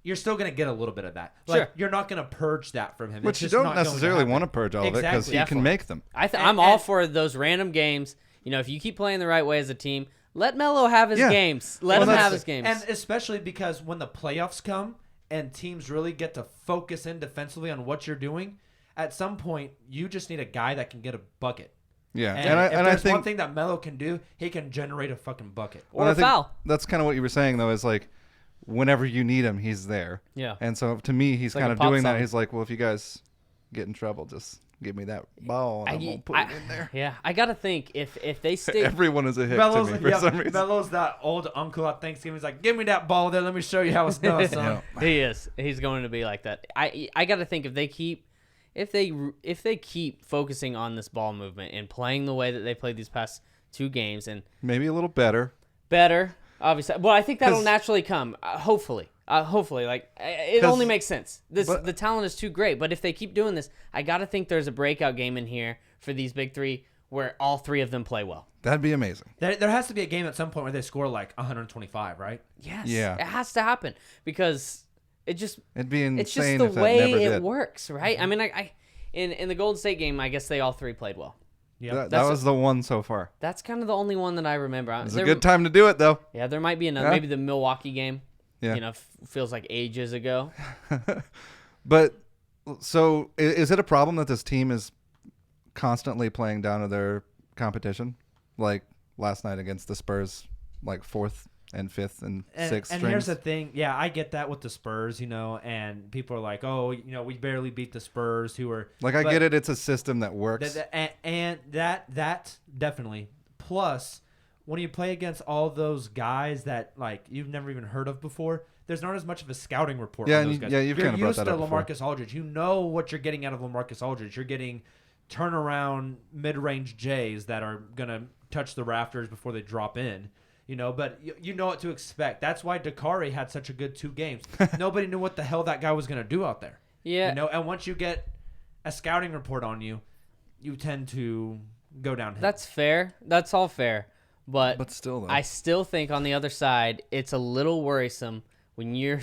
you're still going to get a little bit of that. Like, sure. You're not going to purge that from him. But you don't necessarily want to purge all of it because he can make them. I'm all for those random games. If you keep playing the right way as a team, let Melo have his games. Let him have his games. And especially because when the playoffs come and teams really get to focus in defensively on what you're doing, at some point you just need a guy that can get a bucket. Yeah, and I think one thing that Melo can do, he can generate a fucking bucket or a foul. That's kind of what you were saying though. Is like whenever you need him, he's there. Yeah. And so to me, he's like kind of doing that. He's like, well, if you guys get in trouble, just give me that ball and I'm gonna put it in there. Yeah, I gotta think if they stay. Everyone is a hit to me for some reason. Melo's that old uncle at Thanksgiving. He's like, give me that ball there. Let me show you how it's done, son. He is. He's going to be like that. I gotta think if they keep focusing on this ball movement and playing the way that they played these past 2 games and maybe a little better. Obviously. Well, I think that'll naturally come. Hopefully, like it only makes sense. The talent is too great. But if they keep doing this, I gotta think there's a breakout game in here for these big 3 where all 3 of them play well. That'd be amazing. There has to be a game at some point where they score like 125, right? Yes. Yeah. It has to happen because it'd be insane. It's just the if way that never it did. works, right? I mean, in the Golden State game, I guess they all 3 played well. Yeah, that was the one so far. That's kind of the only one that I remember. It's a good time to do it, though. Yeah, there might be another. Maybe the Milwaukee game. Yeah. Feels like ages ago. But so is it a problem that this team is constantly playing down to their competition? Like last night against the Spurs, like 4th and 5th and 6th and here's the thing. Yeah, I get that with the Spurs, and people are like, oh, we barely beat the Spurs who are. Like, I get it. It's a system that works. And that definitely. Plus, when you play against all those guys that, like, you've never even heard of before, there's not as much of a scouting report on those guys. Yeah, you've kind of brought that up before. You're used to LaMarcus Aldridge. You know what you're getting out of LaMarcus Aldridge. You're getting turnaround mid-range J's that are going to touch the rafters before they drop in. But you know what to expect. That's why Dakari had such a good 2 games. Nobody knew what the hell that guy was going to do out there. Yeah. And once you get a scouting report on you, you tend to go downhill. That's fair. That's all fair. But still, though. I still think on the other side, it's a little worrisome when your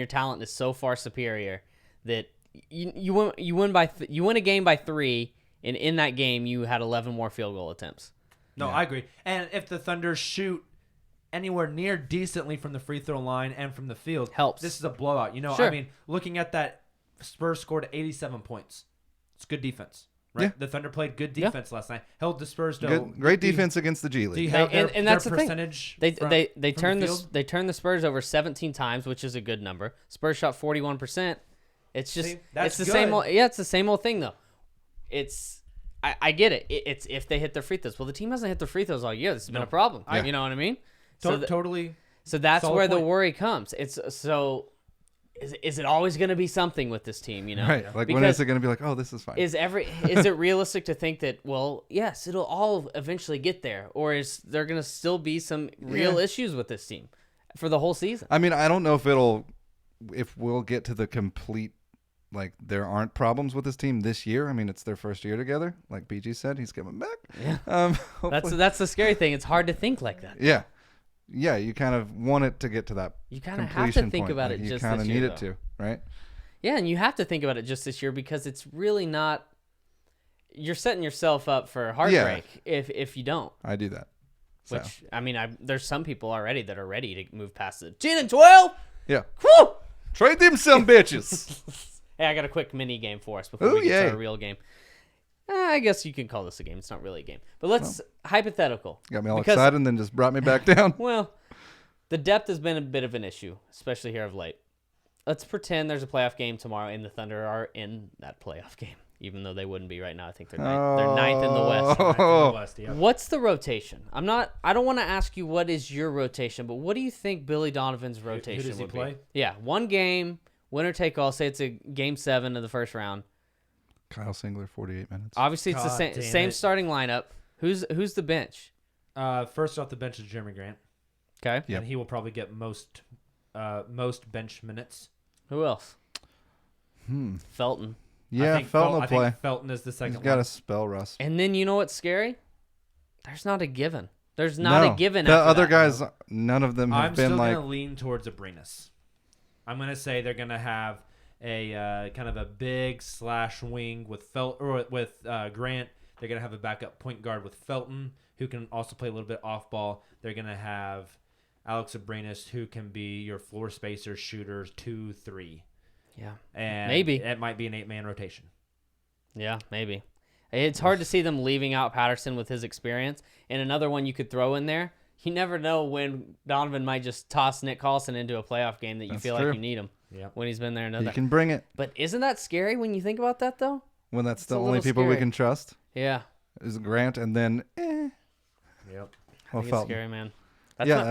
talent is so far superior that you win a game by 3, and in that game you had 11 more field goal attempts. No, Yeah. I agree. And if the Thunder shoot anywhere near decently from the free throw line and from the field, Helps. This is a blowout. Sure. I mean, looking at that, Spurs scored 87 points. It's good defense, right? Yeah. The Thunder played good defense last night. Held the Spurs to Great defense against the G Do you League. have and that's their the thing. percentage? They from turned the the field? they turned the Spurs over 17 times, which is a good number. Spurs shot 41%. It's just See, that's it's the same good. old, yeah, it's the same old thing though. It's I get it. It's if they hit their free throws. Well, the team hasn't hit their free thws all year. This has been a problem. Yeah. You know what I mean? Totally. So that's Solid where the point. worry comes. It's so is it always going to be something with this team, you know? Right. Like, when Because is it going to be like, oh, this is fine? is it realistic to think that, well, yes, it'll all eventually get there, or is there going to still be some real issues with this team for the whole season? I mean, I don't know if we'll get to the complete, like, there aren't problems with this team this year. I mean, it's their first year together. Like BG said, he's coming back. Yeah. Hopefully- That's the scary thing. It's hard to think like that. Yeah. Yeah, you kind of want it to get to that You kind of have to completion think point. about Like, it you just kind this of year, need though. it to, right? Yeah, and you have to think about it just this year because it's really not. You're setting yourself up for heartbreak if you don't. I do that. So, Which I mean, there's some people already that are ready to move past the 10 and 12. yeah. Woo! Trade them some bitches. Hey, I got a quick mini game for us before Ooh, we get to yay. our real game. I guess you can call this a game. It's not really a game, but let's hypothetical. Got me all Because- excited and then just brought me back down. Well, the depth has been a bit of an issue, especially here of late. Let's pretend there's a playoff game tomorrow and the Thunder are in that playoff game, even though they wouldn't be right now. I think they're ninth in the West. Oh. West, yeah. What's the rotation? I don't want to ask you what is your rotation, but what do you think Billy Donovan's rotation does he would play? be? Yeah, one game, winner take all. Say it's a game 7 of the first round. Kyle Singler, 48 minutes. Obviously, it's the God same damn same it. starting lineup. Who's the bench? First off the bench is Jeremy Grant, Okay. Yep. and he will probably get most bench minutes. Who else? Felton. Yeah, I think Felton will I play. think Felton is the second He's got one. a spell rust. And then you know what's scary? There's not a given. There's not a given. The after other that. guys, none of them have I'm been still like. gonna lean towards Abrinas. I'm gonna say they're gonna have a kind of a big slash wing with Grant. They're gonna have a backup point guard with Felton, who can also play a little bit off ball. They're gonna have Alex Abrinas, who can be your floor spacer shooter 2-3, Yeah. and Maybe. it might be an 8-man rotation. Yeah, maybe. It's hard to see them leaving out Patterson with his experience. And another one you could throw in there. You never know when Donovan might just toss Nick Collison into a playoff game that you That's feel true. like you need him Yeah. when he's been there You another. can bring it But isn't that scary when you think about that, though? when that's It's the a only little people we scary. can trust Yeah. is Grant, and then Yep. well, I think it's Felton. scary, man. Yeah,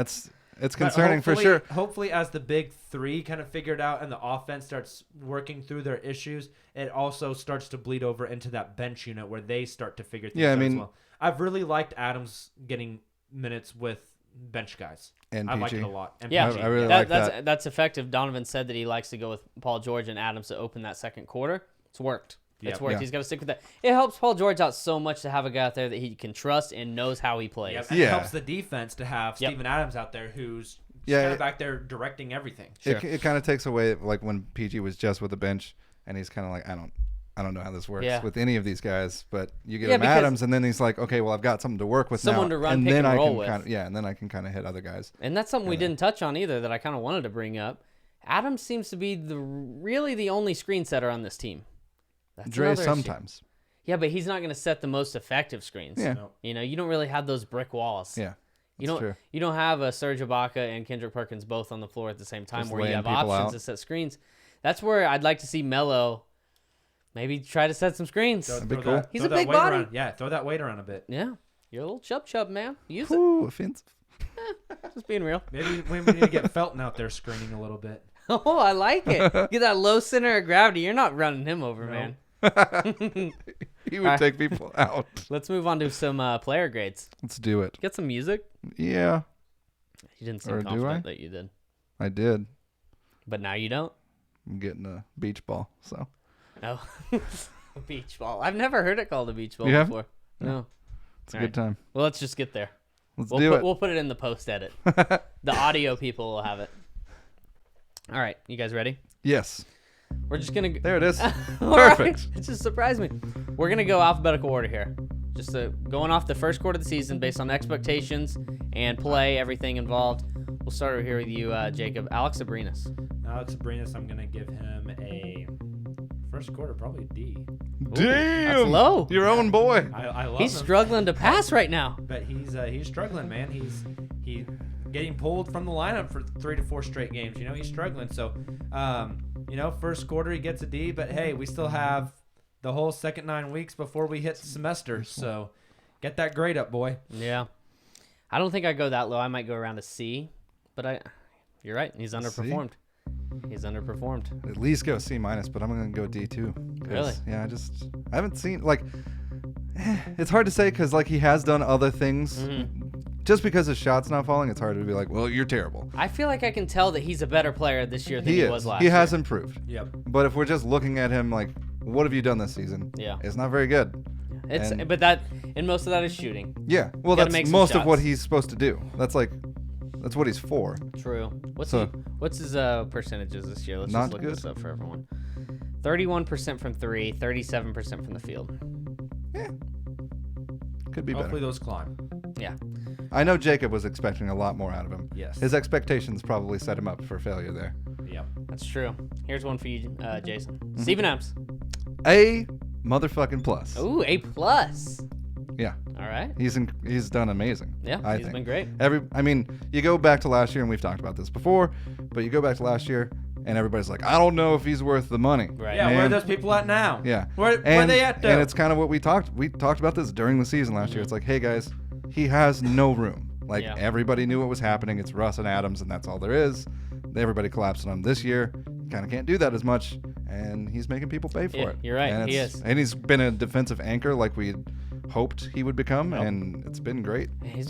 it's concerning for hopefully- sure. Hopefully, as the big three kind of figured out and the offense starts working through their issues, it also starts to bleed over into that bench unit where they start to figure things Yeah, I out as mean- well. I've really liked Adams getting minutes with bench guys. And I like PG. it a lot. And Yeah, PG, I really that, like that's that. that's effective. Donovan said that he likes to go with Paul George and Adams to open that second quarter. It's worked. It's Yep. worked. Yeah. He's got to stick with that. It helps Paul George out so much to have a guy out there that he can trust and knows how he plays. Yep, and it Yeah. helps the defense to have Yep. Steven Adams out there who's Yeah, kind it- of back there directing everything. Sure. It kind of takes away like when PG was just with the bench, and he's kind of like, I don't know how this works Yeah. with any of these guys, but you give Yeah, him because- Adams, and then he's like, okay, well, I've got something to work with Someone now, to run, and pick, then and I roll can with. kind of and then I can kind of hit other guys. And that's something we Yeah. didn't touch on either that I kind of wanted to bring up. Adams seems to be really the only screen setter on this team. That's Dre another issue. sometimes, Yeah, but he's not going to set the most effective screens. yeah, No. You know, you don't really have those brick walls. yeah, You that's don't true. you don't have a Serge Ibaka and Kendrick Perkins both on the floor at the same time Just where you laying have people options out. to set screens. That's where I'd like to see Melo maybe try to set some screens. That'd be Throw cool. that- He's throw a that big weight body. around. Yeah, throw that weight around a bit. Yeah. You're a little chub man. Use it. Ooh, offensive. Just being real. Maybe we need to get Felton out there screening a little bit. Oh, I like it. Get that low center of gravity. You're not running him over, No. man. He would Alright. take people out. Let's move on to some player grades. Let's do it. Get some music. Yeah, You didn't seem Or do confident I? that you did. I did. But now you don't? I'm getting a beach ball, so No. A beach ball. I've never heard it called a beach ball You haven't? before. No. it's a All good time. Well, let's just get there. Let's do it. We'll put it in the post edit. The audio people will have it. All right, you guys ready? Yes. We're just gonna. There it is. All right. Perfect. It just surprised me. We're gonna go alphabetical order here. Just going off the first quarter of the season based on expectations and play, everything involved. We'll start over here with you, Jacob. Alex Abrinas. Alex Abrinas, I'm going to give him a first quarter, probby D. Damn. That's low. Your own boy. I love He's him. struggling to pass right now. But he's struggling, man. He's getting pulled from the lineup for 3 to 4 straight games. You know, he's struggling. So, first quarter he gets a D, but hey, we still have the whole second 9 weeks before we hit the semester. So, get that grade up, boy. Yeah. I don't think I go that low. I might go around a C, but you're right. He's underperformed. He's underperformed. At least go C-, but I'm going to go D too. Really? Yeah, I haven't seen, it's hard to say because, he has done other things. Mm-hmm. Just because his shot's not falling, it's hard to be like, well, you're terrible. I feel like I can tell that he's a better player this year than he was last He year. has improved. Yep. But if we're just looking at him what have you done this season? Yeah. It's not very good. But most of that is shooting. Yeah. Well, Gotta that's make some most of what shots. he's supposed to do. That's what he's for. True. What's his percentages this year? Let's Not just look good. this up for everyone. 31% from 3, 37% from the field. Yeah. Could be Hopefully better. those climb. Yeah. I know Jacob was expecting a lot more out of him. Yes. His expectations probably set him up for failure there. Yep. That's true. Here's one for you, Jason. Mm-hmm. Steven Adams. A motherfucking plus. Ooh, A+. Yeah. All right. He's done amazing. Yeah, I he's think. been great. You go back to last year, and we've talked about this before, but you go back to last year, and everybody's like, I don't know if he's worth the money. Right. Yeah, where are Man. those people at now? Yeah. Where they at, though? And it's kind of what we talked about this during the season last year. It's like, hey, guys, he has no room. Yeah. Everybody knew what was happening. It's Russ and Adams, and that's all there is. Everybody collapsed on him this year. Kind of can't do that as much, and he's making people pay for Yeah, it. you're right, And he it's- is. And he's been a defensive anchor like we hoped he would become, and it's been great. He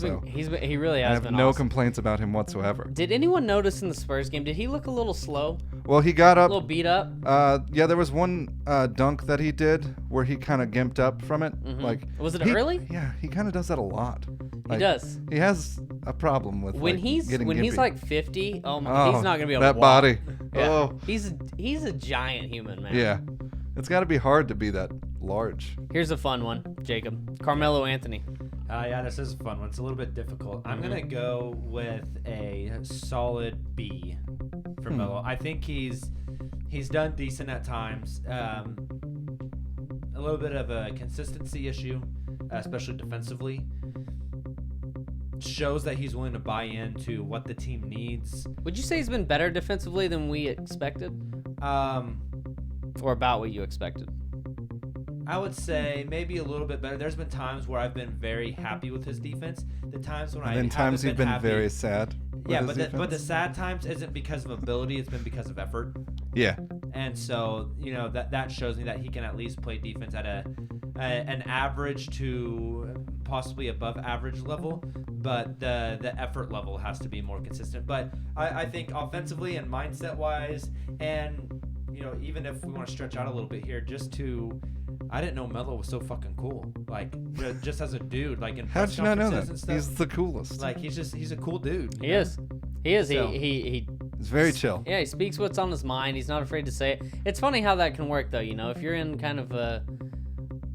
really I has have been no awesome. complaints about him whatsoever. Did anyone notice in the Spurs game, did he look a little slow? Well, he got A up. little beat up? Yeah, there was one dunk that he did where he kind of gimped up from it. Was it he- early? Yeah, he kind of does that a lot. He does. He has a problem with When he's getting he's gimpy. like 50, oh my, he's not gonna be able that to walk. body. Yeah. Oh, He's a giant human, man. yeah. It's got to be hard to be that large. Here's a fun one, Jacob. Carmelo Anthony. Yeah, this is a fun one. It's a little bit difficult. I'm gonna go with a solid B for Melo. I think he's done decent at times. A little bit of a consistency issue, especially defensively. Shows that he's willing to buy into what the team needs. Would you say he's been better defensively than we expected, or about what you expected? I would say maybe a little bit better. There's been times where I've been very happy with his defense. The times when And I then times haven't you've been happy, very sad. with Yeah, his but the defense. sad times isn't because of ability. It's been because of effort. Yeah. And so, that shows me that he can at least play defense at an average to possibly above average level, but the effort level has to be more consistent. But I think offensively and mindset wise, and even if we want to stretch out a little bit here, I didn't know Melo was so fucking cool. Like, just as a dude, like in How press did you not know conferences that? and stuff. He's the coolest. Like he's a cool dude. He is. He is. So- He He's very chill. Yeah, he speaks what's on his mind. He's not afraid to say it. It's funny how that can work, though. If you're in kind of a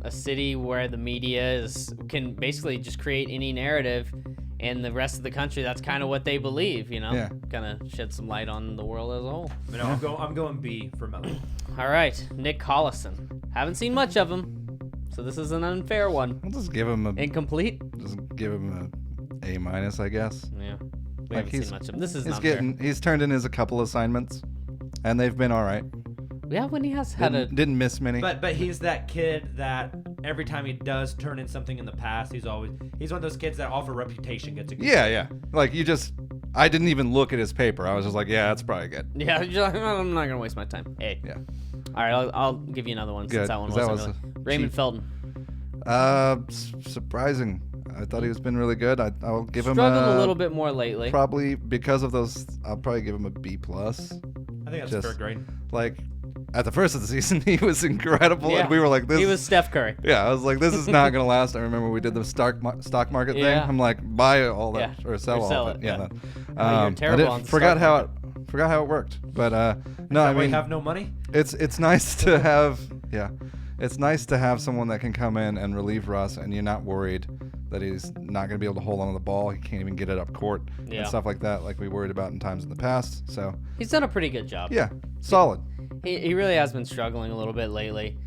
city where the media can basically just create any narrative, and the rest of the country, that's kind of what they believe. Yeah. Kind of shed some light on the world as a whole. But no, I'm going B for Melo. All right, Nick Collison. Haven't seen much of him, so this is an unfair one. We'll just give him a Incomplete. A-, I guess. Yeah. We Like, haven't he's- seen much of him. This is He's not fair. he's turned in his a couple assignments, and they've been all right. Yeah, when he has had Didn't miss many. But he's that kid that every time he does turn in something in the past, he's one of those kids that off a reputation gets a good yeah. Like I didn't even look at his paper. I was just like, yeah, that's probably good. Yeah, you're like, I'm not gonna waste my time. Hey. Yeah. All right, I'll give you another one since Good, that one 'cause that wasn't was really. Raymond cheap. Felton. Surprising. I thought he was been really good. I'll give him Struggled a little bit more lately. Probably because of those. I'll probably give him a B+. I think that's a fair grade. Like, at the first of the season, he was incredible, Yeah. and we were like, "This." He was Steph Curry. Yeah, I was like, "This is not gonna last." I remember we did the stock market thing. Yeah. I'm like, "Buy all that Yeah. or sell Or all sell of it." it, Yeah. yeah. Then, Oh, you're terrible on the forgot stock how it worked. But no, I That way mean, you have no money. it's nice to have it's nice to have someone that can come in and relieve Russ, and you're not worried that he's not going to be able to hold on to the ball. He can't even get it up court Yeah. and stuff like that, like we worried about in times in the past. So He's done a pretty good job. yeah, solid. He really has been struggling a little bit lately.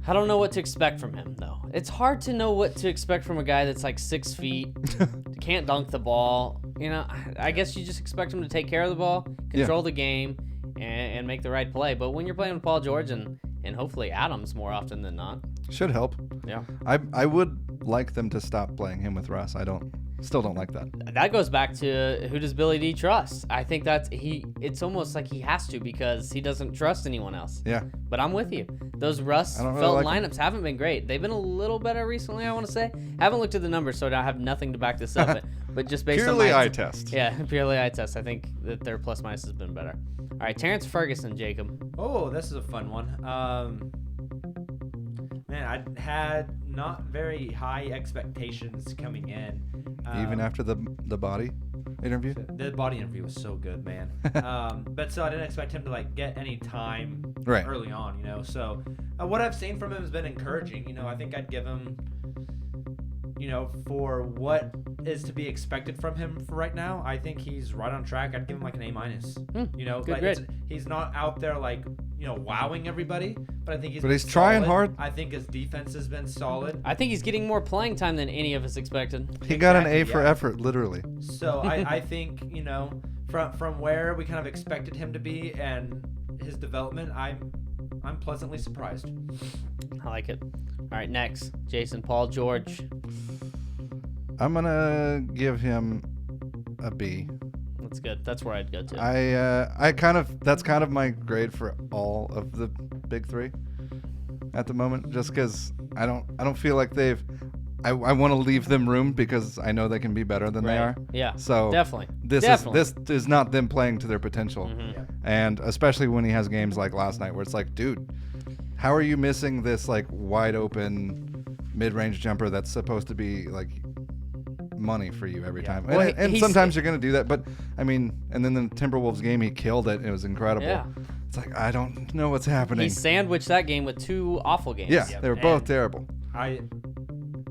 I don't know what to expect from him, though. It's hard to know what to expect from a guy that's like 6 feet, can't dunk the ball. You know, I guess you just expect him to take care of the ball, control the game, and make the right play. But when you're playing with Paul George and hopefully Adams more often than not. Should help. Yeah. I would like them to stop playing him with Russ. Still don't like that. That goes back to who does Billy D trust? I think it's almost like he has to because he doesn't trust anyone else. Yeah. But I'm with you. Those Russ I don't really Felton like lineups haven't been great. They've been a little better recently, I want to say. Haven't looked at the numbers, so I have nothing to back this up. But just based Purely on my eye test. Yeah, purely eye test. I think that their plus minus has been better. All right, Terrence Ferguson, Jacob. Oh, this is a fun one. Man, I had not very high expectations coming in. Even after the body interview. The body interview was so good, man. But so I didn't expect him to like get any time Right. early on, you know. So what I've seen from him has been encouraging. You know, I think I'd give him, you know, for what is to be expected from him for right now, I think he's right on track. I'd give him like an A-. You know, good like grade. he's not out there like, you know, wowing everybody, but I think he's But been he's trying solid. hard. I think his defense has been solid. I think he's getting more playing time than any of us expected. He got an A Exactly, for yeah. effort, literally. So I think, you know, from where we kind of expected him to be and his development, I'm pleasantly surprised. I like it. All right, next, Jason Paul George. I'm gonna give him a B. That's good. That's where I'd go to. That's kind of my grade for all of the big three at the moment, just because I don't feel like I want to leave them room because I know they can be better than they Right. are. Yeah. So Definitely. this is not them playing to their potential, Mm-hmm. and especially when he has games like last night where it's like, dude, how are you missing this like wide open mid-range jumper that's supposed to be like money for you every time? Well, And he's- sometimes you're gonna do that, but I mean, and then the Timberwolves game, he killed it. It was incredible. Yeah. It's like, I don't know what's happening. He sandwiched that game with 2 awful games. Yeah, Yep. they were both And- terrible.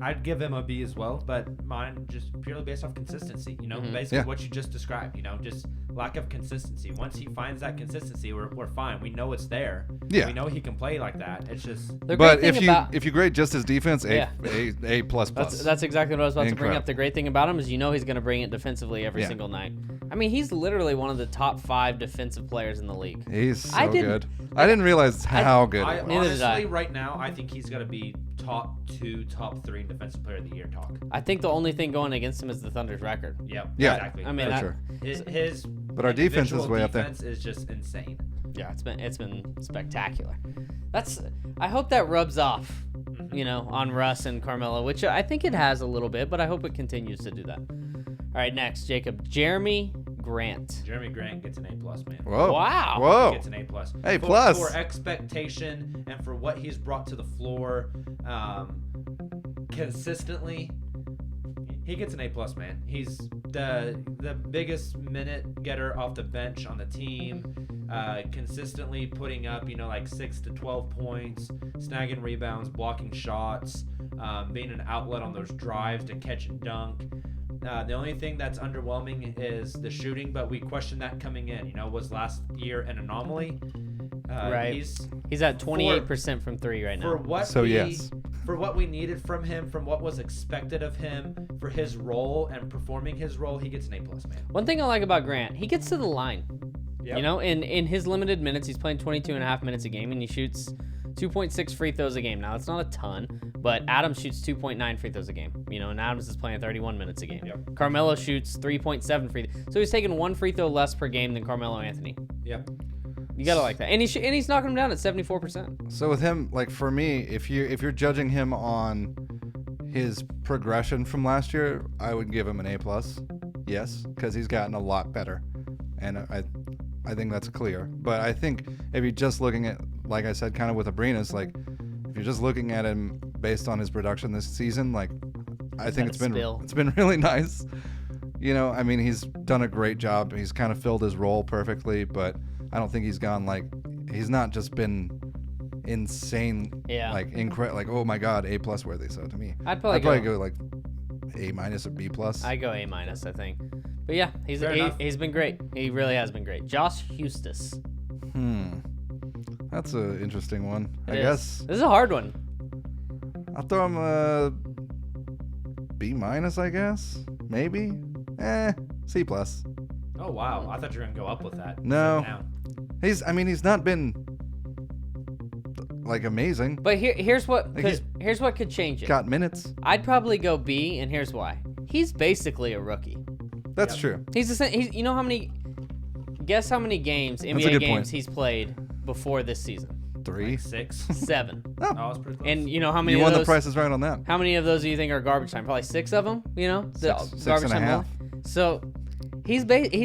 I'd give him a B as well, but mine just purely based off consistency. You know, basically Yeah. what you just described. You know, just lack of consistency. Once he finds that consistency, we're fine. We know it's there. Yeah. We know he can play like that. It's just The great But thing about if you grade just his defense, Yeah. A plus plus. that's exactly what I was about to bring up. Incredible. The great thing about him is you know he's going to bring it defensively every Yeah. single night. I mean, he's literally one of the top 5 defensive players in the league. He's so I didn't- good. I didn't realize how good I he was. Neither did I. honestly right now I think he's got to be top 2, top 3 defensive player of the year talk. I think the only thing going against him is the Thunder's record. Yep. Yeah. Exactly. I mean, For that- sure. His But our defense is individual way up there. defense is just insane. Yeah, it's been spectacular. I hope that rubs off, you know, on Russ and Carmelo, which I think it has a little bit, but I hope it continues to do that. All right, next, Jacob. Jeremy Grant. Jeremy Grant gets an A+, man. Whoa. Wow. Whoa. He gets an A+. A+. For expectation and for what he's brought to the floor consistently, he gets an A+, man. He's the biggest minute getter off the bench on the team, consistently putting up, you know, like 6 to 12 points, snagging rebounds, blocking shots, being an outlet on those drives to catch and dunk. The only thing that's underwhelming is the shooting, but we questioned that coming in. You know, was last year an anomaly? Right. He's at 28% from 3 right now. For what So, we, yes. for what we needed from him, from what was expected of him, for his role and performing his role, he gets an A+, man. One thing I like about Grant, he gets to the line. Yep. You know, in his limited minutes, he's playing 22 and a half minutes a game, and he shoots 2.6 free throws a game. Now, it's not a ton, but Adams shoots 2.9 free throws a game. You know, and Adams is playing 31 minutes a game. Yep. Carmelo shoots 3.7 free throws. So he's taking 1 free throw less per game than Carmelo Anthony. Yep. You gotta like that. And he's knocking him down at 74%. So with him, like for me, if you're judging him on his progression from last year, I would give him an A+. Yes, because he's gotten a lot better, and I think that's clear. But I think if you're just looking at, like I said, kind of with Abrinas, like if you're just looking at him based on his production this season, like I think it's been really nice. You know, I mean, he's done a great job. He's kind of filled his role perfectly, but I don't think he's gone like he's not just been insane, like like oh my god, A+ worthy. So to me, I'd probably go like A- or B+. I go A-, I think. But yeah, he's been great. He really has been great. Josh Hustis. That's an interesting one. I guess this is a hard one. I'll throw him a B-, I guess. Maybe. C+. Oh wow, I thought you were gonna go up with that. No, he's not been like amazing. But here's what could change it. Got minutes. I'd probably go B, and here's why. He's basically a rookie. That's true. He's you know how many? Guess how many games, NBA games, he's played before this season? 3, like 6, 7. Oh, that's pretty close. And you know how many? You won of those, the Price is Right on that. How many of those do you think are garbage time? Probably 6 of them. You know, Six garbage and a time. half. So he's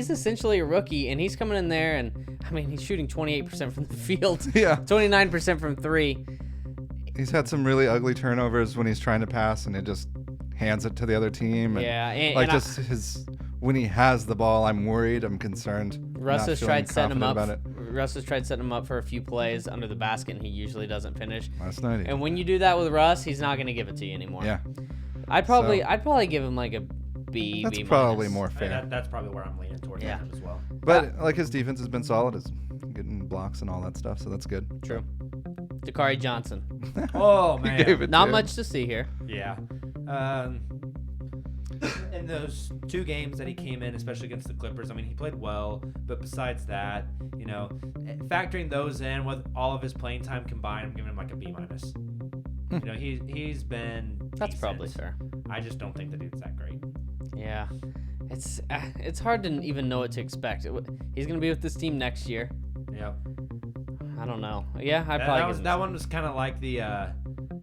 essentially a rookie, and he's coming in there, and I mean he's shooting 28% from the field, Yeah. 29% from 3. He's had some really ugly turnovers when he's trying to pass, and it just hands it to the other team. And And when he has the ball, I'm worried. I'm concerned. Russ has tried setting him up. About it. Russ has tried setting him up for a few plays under the basket, and he usually doesn't finish. Last night. And when you do that with Russ, he's not going to give it to you anymore. Yeah. I'd probably give him like a B. That's B-. probably more fair. That's probably where I'm leaning towards him as well. But like his defense has been solid, is getting blocks and all that stuff, so that's good. True. Dakari Johnson. Oh man, Gave it Not to much to see here. Yeah. In those 2 games that he came in, especially against the Clippers, I mean, he played well. But besides that, you know, factoring those in with all of his playing time combined, I'm giving him like a B-. You know, he's been That's decent. probably fair. I just don't think the dude's that great. Yeah. It's hard to even know what to expect. He's going to be with this team next year. Yep. I don't know. Yeah, I'd probably that one was kind of like the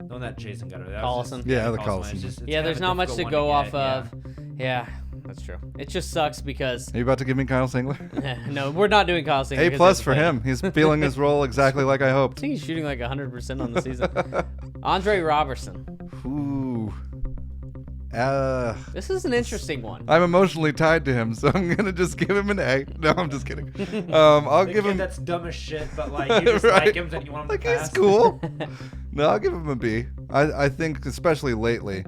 one that Jason got over. Collison. Yeah, the Collison. It's there's not much to go off of. Yeah, that's true. It just sucks because Are you about to give me Kyle Singler? no, we're not doing Kyle Singler. A+ for him. He's feeling his role exactly like I I hoped. think he's shooting like 100% on the season. Andre Robertson. Ooh. This is an interesting one. I'm emotionally tied to him, so I'm gonna just give him an A. No, I'm just kidding. I'll give him. That's dumb as shit, but like you just like him and you want him Like to pass. he's cool. No, I'll give him a B. I think especially lately,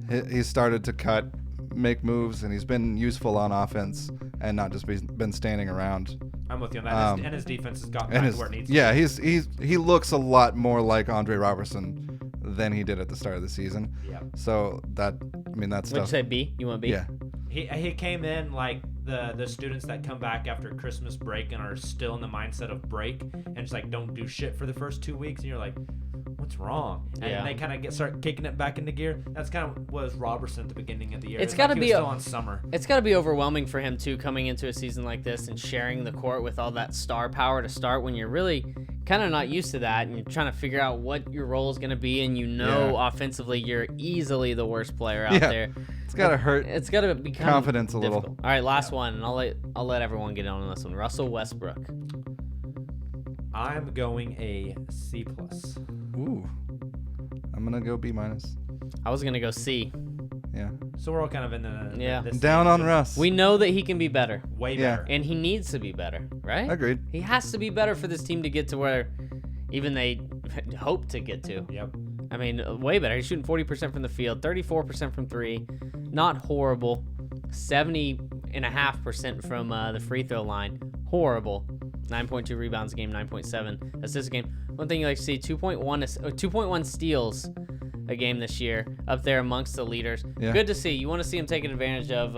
he's started to make moves, and he's been useful on offense and not just been standing around. I'm with you on that. And his defense has gotten back to where it needs to be. Yeah, he looks a lot more like Andre Robertson than he did at the start of the season. Yeah. So that's Would you stuff. say B? You want B? Yeah. He came in like the students that come back after Christmas break and are still in the mindset of break and just like don't do shit for the first 2 weeks, and you're like, what's wrong? And they kind of start kicking it back into gear. That's kind of was Robertson at the beginning of the year. It's got to be still on summer. It's got to be overwhelming for him too, coming into a season like this and sharing the court with all that star power to start when you're really kind of not used to that, and you're trying to figure out what your role is going to be, and offensively you're easily the worst player out there. It's got to hurt. It's got to be confidence a difficult. little. All right, last one, and I'll let everyone get on this one. Russell Westbrook. I'm going a C+. Ooh. I'm gonna go B-. I was gonna go C. Yeah. So we're all kind of in the Down on Russ. We know that he can be better. Way better. And he needs to be better, right? Agreed. He has to be better for this team to get to where even they hope to get to. Yep. I mean, way better. He's shooting 40% from the field, 34% from 3. Not horrible. 70.5% from the free throw line. Horrible. 9.2 rebounds a game, 9.7 assists a game. One thing you like to see, 2.1 steals a game this year, up there amongst the leaders. Yeah. Good to see. You want to see him taking advantage of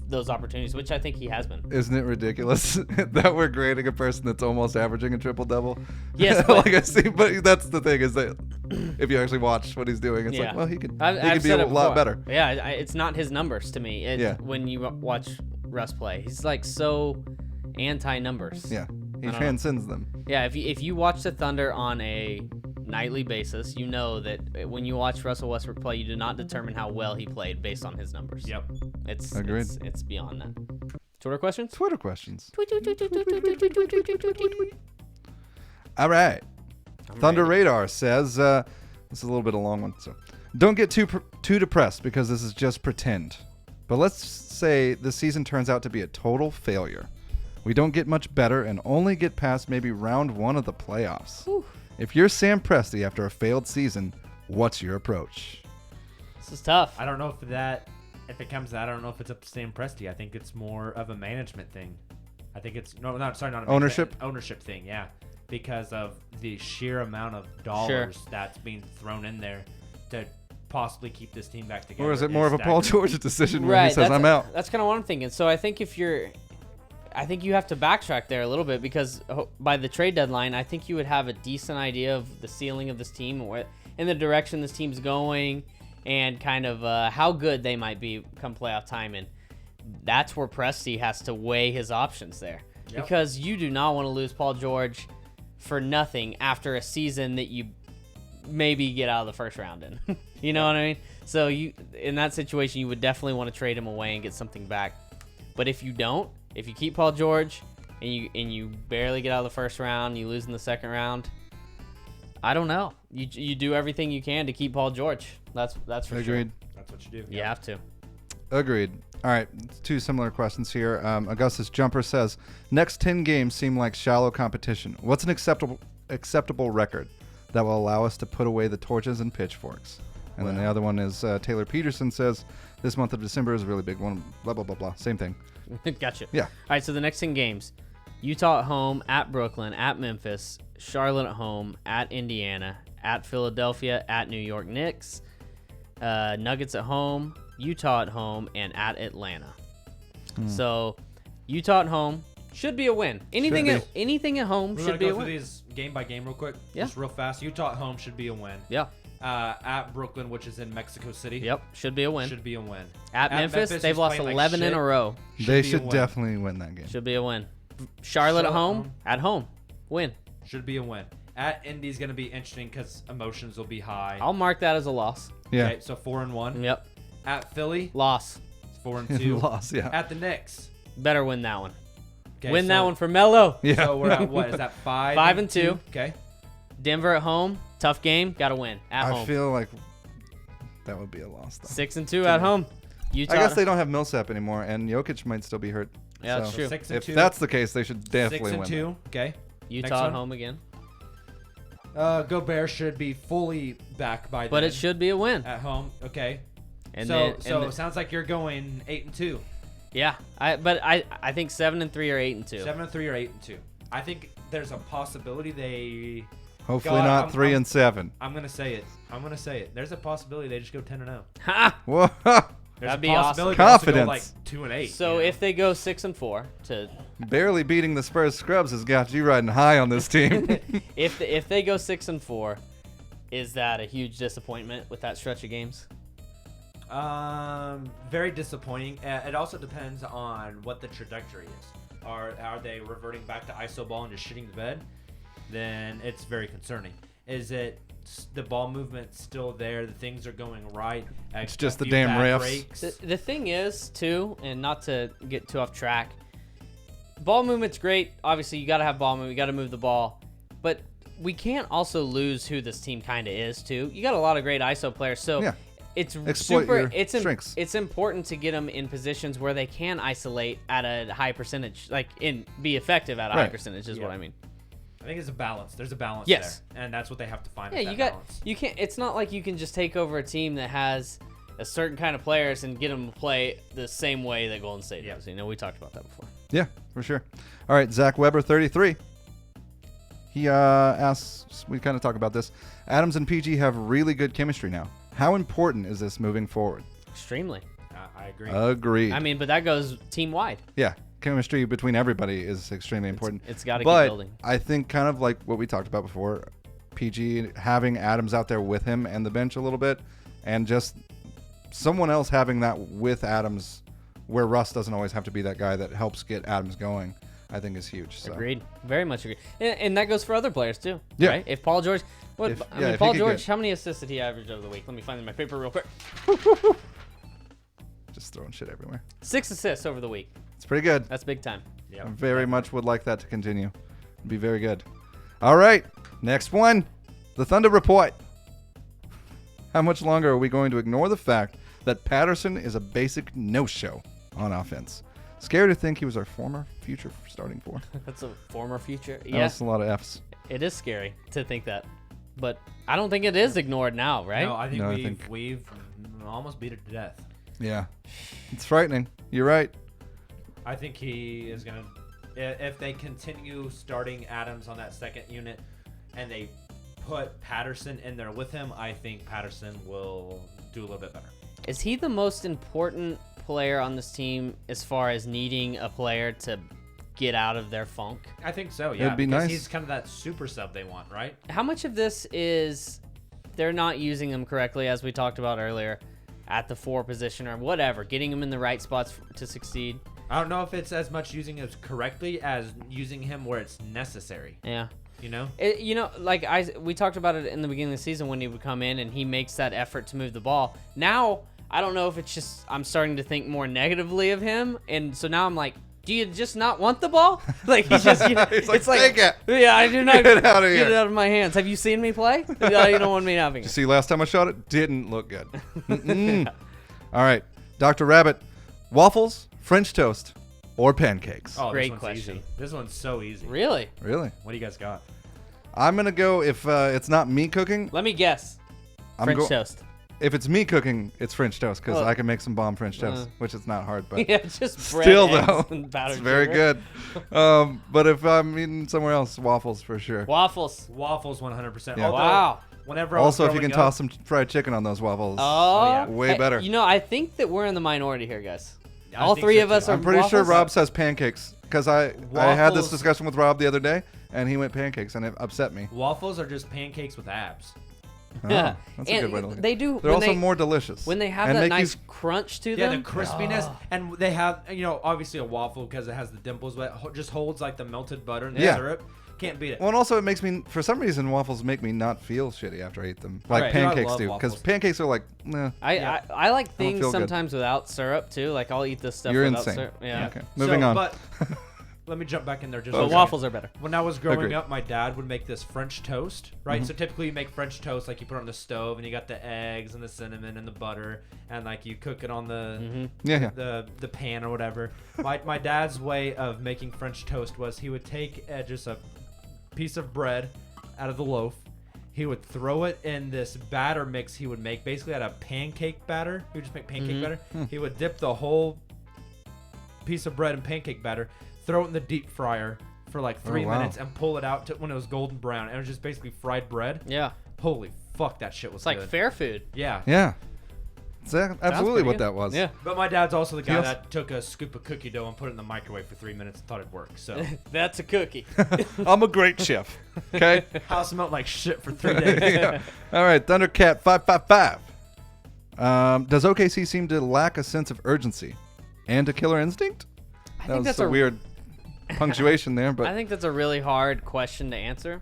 those opportunities, which I think he has been. Isn't it ridiculous that we're grading a person that's almost averaging a triple-double? Yes, but, like I see, but that's the thing is that if you actually watch what he's doing, it's like, well, he could be a lot better. Yeah, it's not his numbers to me. When you watch Russ play, he's like so anti-numbers. Yeah, he transcends them. Yeah, if you watch the Thunder on a nightly basis, you know that when you watch Russell Westbrook play, you do not determine how well he played based on his numbers. Yep. Agreed. It's beyond that. Twitter questions? Twitter questions. Tweet, tweet, tweet, tweet, tweet, tweet, tweet, tweet, tweet, tweet, tweet, tweet. All right. I'm Thunder ready. Radar says, this is a little bit of a long one, so don't get too depressed because this is just pretend. But let's say the season turns out to be a total failure. We don't get much better and only get past maybe round 1 of the playoffs. Whew. If you're Sam Presti after a failed season, what's your approach? This is tough. I don't know if it comes to that, I don't know if it's up to Sam Presti. I think it's more of a management thing. I think it's not a Ownership? ownership thing, yeah. Because of the sheer amount of dollars that's being thrown in there to possibly keep this team back together. Or is it more of a Paul staggering. George decision where he says, that's I'm out? That's kind of what I'm thinking. So I think I think you have to backtrack there a little bit because by the trade deadline, I think you would have a decent idea of the ceiling of this team, in the direction this team's going, and kind of how good they might be come playoff time. And that's where Presti has to weigh his options there. Yep. Because you do not want to lose Paul George for nothing after a season that you maybe get out of the first round in. You know what I mean? So in that situation, you would definitely want to trade him away and get something back. But if you don't, if you keep Paul George and you barely get out of the first round, you lose in the second round, I don't know. You do everything you can to keep Paul George. That's for Agreed. sure. That's what you do. You have to. Agreed. All right, 2 similar questions here. Augustus Jumper says, next 10 games seem like shallow competition. What's an acceptable record that will allow us to put away the torches and pitchforks? And then the other one is Taylor Peterson says, this month of December is a really big one, blah, blah, blah, blah. Same thing. Gotcha. Yeah. All right, so the next 10 games. Utah at home, at Brooklyn, at Memphis, Charlotte at home, at Indiana, at Philadelphia, at New York Knicks, Nuggets at home, Utah at home, and at Atlanta. So Utah at home should be a win. Anything at home We're should going be to a go through win. these game by game real quick. Yeah. Just real fast. Utah at home should be a win. Yeah. At Brooklyn, which is in Mexico City. Yep. Should be a win. Should be a win. At Memphis, they've who's lost playing like 11 in shit, a row. They be a should win. definitely win that game. Should be a win. Charlotte at home, at home, win. Should be a win. At Indy's going to be interesting because emotions will be high. I'll mark that as a loss. Yeah. Okay, so 4-1. Yep. At Philly, Loss. it's 4-2. Loss, yeah. At the Knicks. Better win that one. Okay, Win so- that one for Melo. Yeah. So we're at what? Is that 5? 5-2. Okay. Denver at home, tough game, got to win at I home. feel like that would be a loss, though. 6-2 at home. Utah. I guess they don't have Millsap anymore, and Jokic might still be hurt. Yeah, that's So true. 6-2. If that's the case, they should definitely 6-2. win. Okay. Utah Next at one. home again. Gobert should be fully back by then. But it should be a win. At home. Okay. And so then, it sounds like you're going 8-2. yeah, I think 7-3 or 8-2. 7-3 or 8-2. I think there's a possibility they. Hopefully God, not I'm- 3 I'm- and 7. I'm gonna say it. There's a possibility they just go 10-0. Ha! Whoa. There's That'd a be awesome. possibility they also go Confidence. like 2 and 8. So if they go 6-4 to Barely beating the Spurs scrubs has got you riding high on this team. if they go 6-4, is that a huge disappointment with that stretch of games? Very disappointing. It also depends on what the trajectory is. Are they reverting back to iso ball and just shitting the bed? Then it's very concerning. Is it the ball movement still there? The things are going right. It's just the A few damn bad refs. breaks. The thing is, too, and not to get too off track, ball movement's great. Obviously, you got to have ball movement. You got to move the ball. But we can't also lose who this team kind of is, too. You got a lot of great ISO players. So Yeah. it's Exploit super. your It's strengths. it's important to get them in positions where they can isolate at a high percentage, be effective at a high Right. percentage is Yeah. what I mean. I think it's a balance. There's a balance Yes. there, and that's what they have to find. Yeah, with you that got balance. you can't. It's not like you can just take over a team that has a certain kind of players and get them to play the same way that Golden State Yeah. does. You know, we talked about that before. Yeah, for sure. All right, Zach Weber, 33. He asks, we kind of talk about this. Adams and PG have really good chemistry now. How important is this moving forward? Extremely. I agree. Agreed. I mean, but that goes team wide. Yeah, chemistry between everybody is extremely important. It's got to keep But building. I think kind of like what we talked about before, PG having Adams out there with him and the bench a little bit, and just someone else having that with Adams where Russ doesn't always have to be that guy that helps get Adams going, I think is huge. So. Agreed. Very much agreed. And that goes for other players too. Yeah. Right? If Paul George, If Paul he could George, get- how many assists did he average over the week? Let me find in my paper real quick. just throwing shit everywhere. 6 assists over the week. It's pretty good. That's big time. Yeah. I very much would like that to continue. It'd be very good. All right, next one. The Thunder Report. How much longer are we going to ignore the fact that Patterson is a basic no-show on offense? Scary to think he was our former future starting four. That's a former future. That Yeah, was a lot of Fs. it is scary to think that. But I don't think it is ignored now, right? No, I think No, I we've think- we've almost beat it to death. Yeah, it's frightening. You're right. I think he is gonna. If they continue starting Adams on that second unit, and they put Patterson in there with him, I think Patterson will do a little bit better. Is he the most important player on this team as far as needing a player to get out of their funk? I think so. Yeah, It'd be because nice. he's kind of that super sub they want, right? How much of this is they're not using him correctly, as we talked about earlier, at the 4 position or whatever, getting him in the right spots to succeed? I don't know if it's as much using him correctly as using him where it's necessary. Yeah. You know? Like we talked about it in the beginning of the season when he would come in and he makes that effort to move the ball. Now, I don't know if it's just I'm starting to think more negatively of him, and so now I'm like, do you just not want the ball? Like he's just, He's like, it's like, "Take it. yeah, I do not Get it out of get here." it out of my hands. Have you seen me play? No, you don't want me having You it. see, last time I shot it, didn't look good. Mm-mm. All right, Dr. Rabbit, waffles, French toast, or pancakes? Oh, Great this one's question. easy. This one's so easy. Really? Really? What do you guys got? I'm gonna go if it's not me cooking. Let me guess. I'm French go- toast. If it's me cooking, it's French toast because Oh. I can make some bomb French toast, which is not hard, but Yeah, just bread, still eggs, though, and powdered it's very sugar. good. But if I'm eating somewhere else, waffles for sure. Waffles. Waffles 100%. Yeah. Although, Wow. Whenever I was Also, if you growing can up- toss some fried chicken on those waffles, Oh, yeah. way Hey, better. You know, I think that we're in the minority here, guys. I All think 3 so, of too. us are I'm pretty sure waffles? Rob says pancakes because I had this Waffles- discussion with Rob the other day and he went pancakes and it upset me. Waffles are just pancakes with abs. Oh, Yeah. that's a And good way to look at it. they do. They're when also they, more delicious. when they have and that make nice you- crunch to Yeah, them. the crispiness, and they have, obviously a waffle because it has the dimples, but it just holds like the melted butter and the Yeah. syrup. Can't beat it. Well, and also it makes me, for some reason, waffles make me not feel shitty after I eat them, like Right. Dude, I pancakes love do. Because waffles. pancakes are like, nah. I like things feel good. sometimes without syrup too. Like I'll eat this stuff You're without insane. syrup. Yeah. Okay, moving on. But let me jump back in there just But a second. waffles are better. When I was growing Agreed. up, my dad would make this French toast, right? Mm-hmm. So typically you make French toast, like you put it on the stove, and you got the eggs and the cinnamon and the butter, and like you cook it on the Yeah. the pan or whatever. My dad's way of making French toast was he would take just a piece of bread out of the loaf. He would throw it in this batter mix he would make, basically out of pancake batter. He would just make pancake batter. He would dip the whole piece of bread in pancake batter, throw it in the deep fryer for like 3 wow. minutes, and pull it out to when it was golden brown. And it was just basically fried bread. Yeah. Holy fuck, that shit was It's like good. fair food. Yeah. Yeah. It's absolutely pretty what good. that was. Yeah. But my dad's also the guy Yes. that took a scoop of cookie dough and put it in the microwave for 3 minutes and thought it'd work. So That's a cookie. I'm a great chef. Okay. house smelled like shit for 3 days. Yeah. All right, Thundercat 555. Does OKC seem to lack a sense of urgency and a killer instinct? I That think was that's a weird punctuation there, I but think that's a really hard question to answer,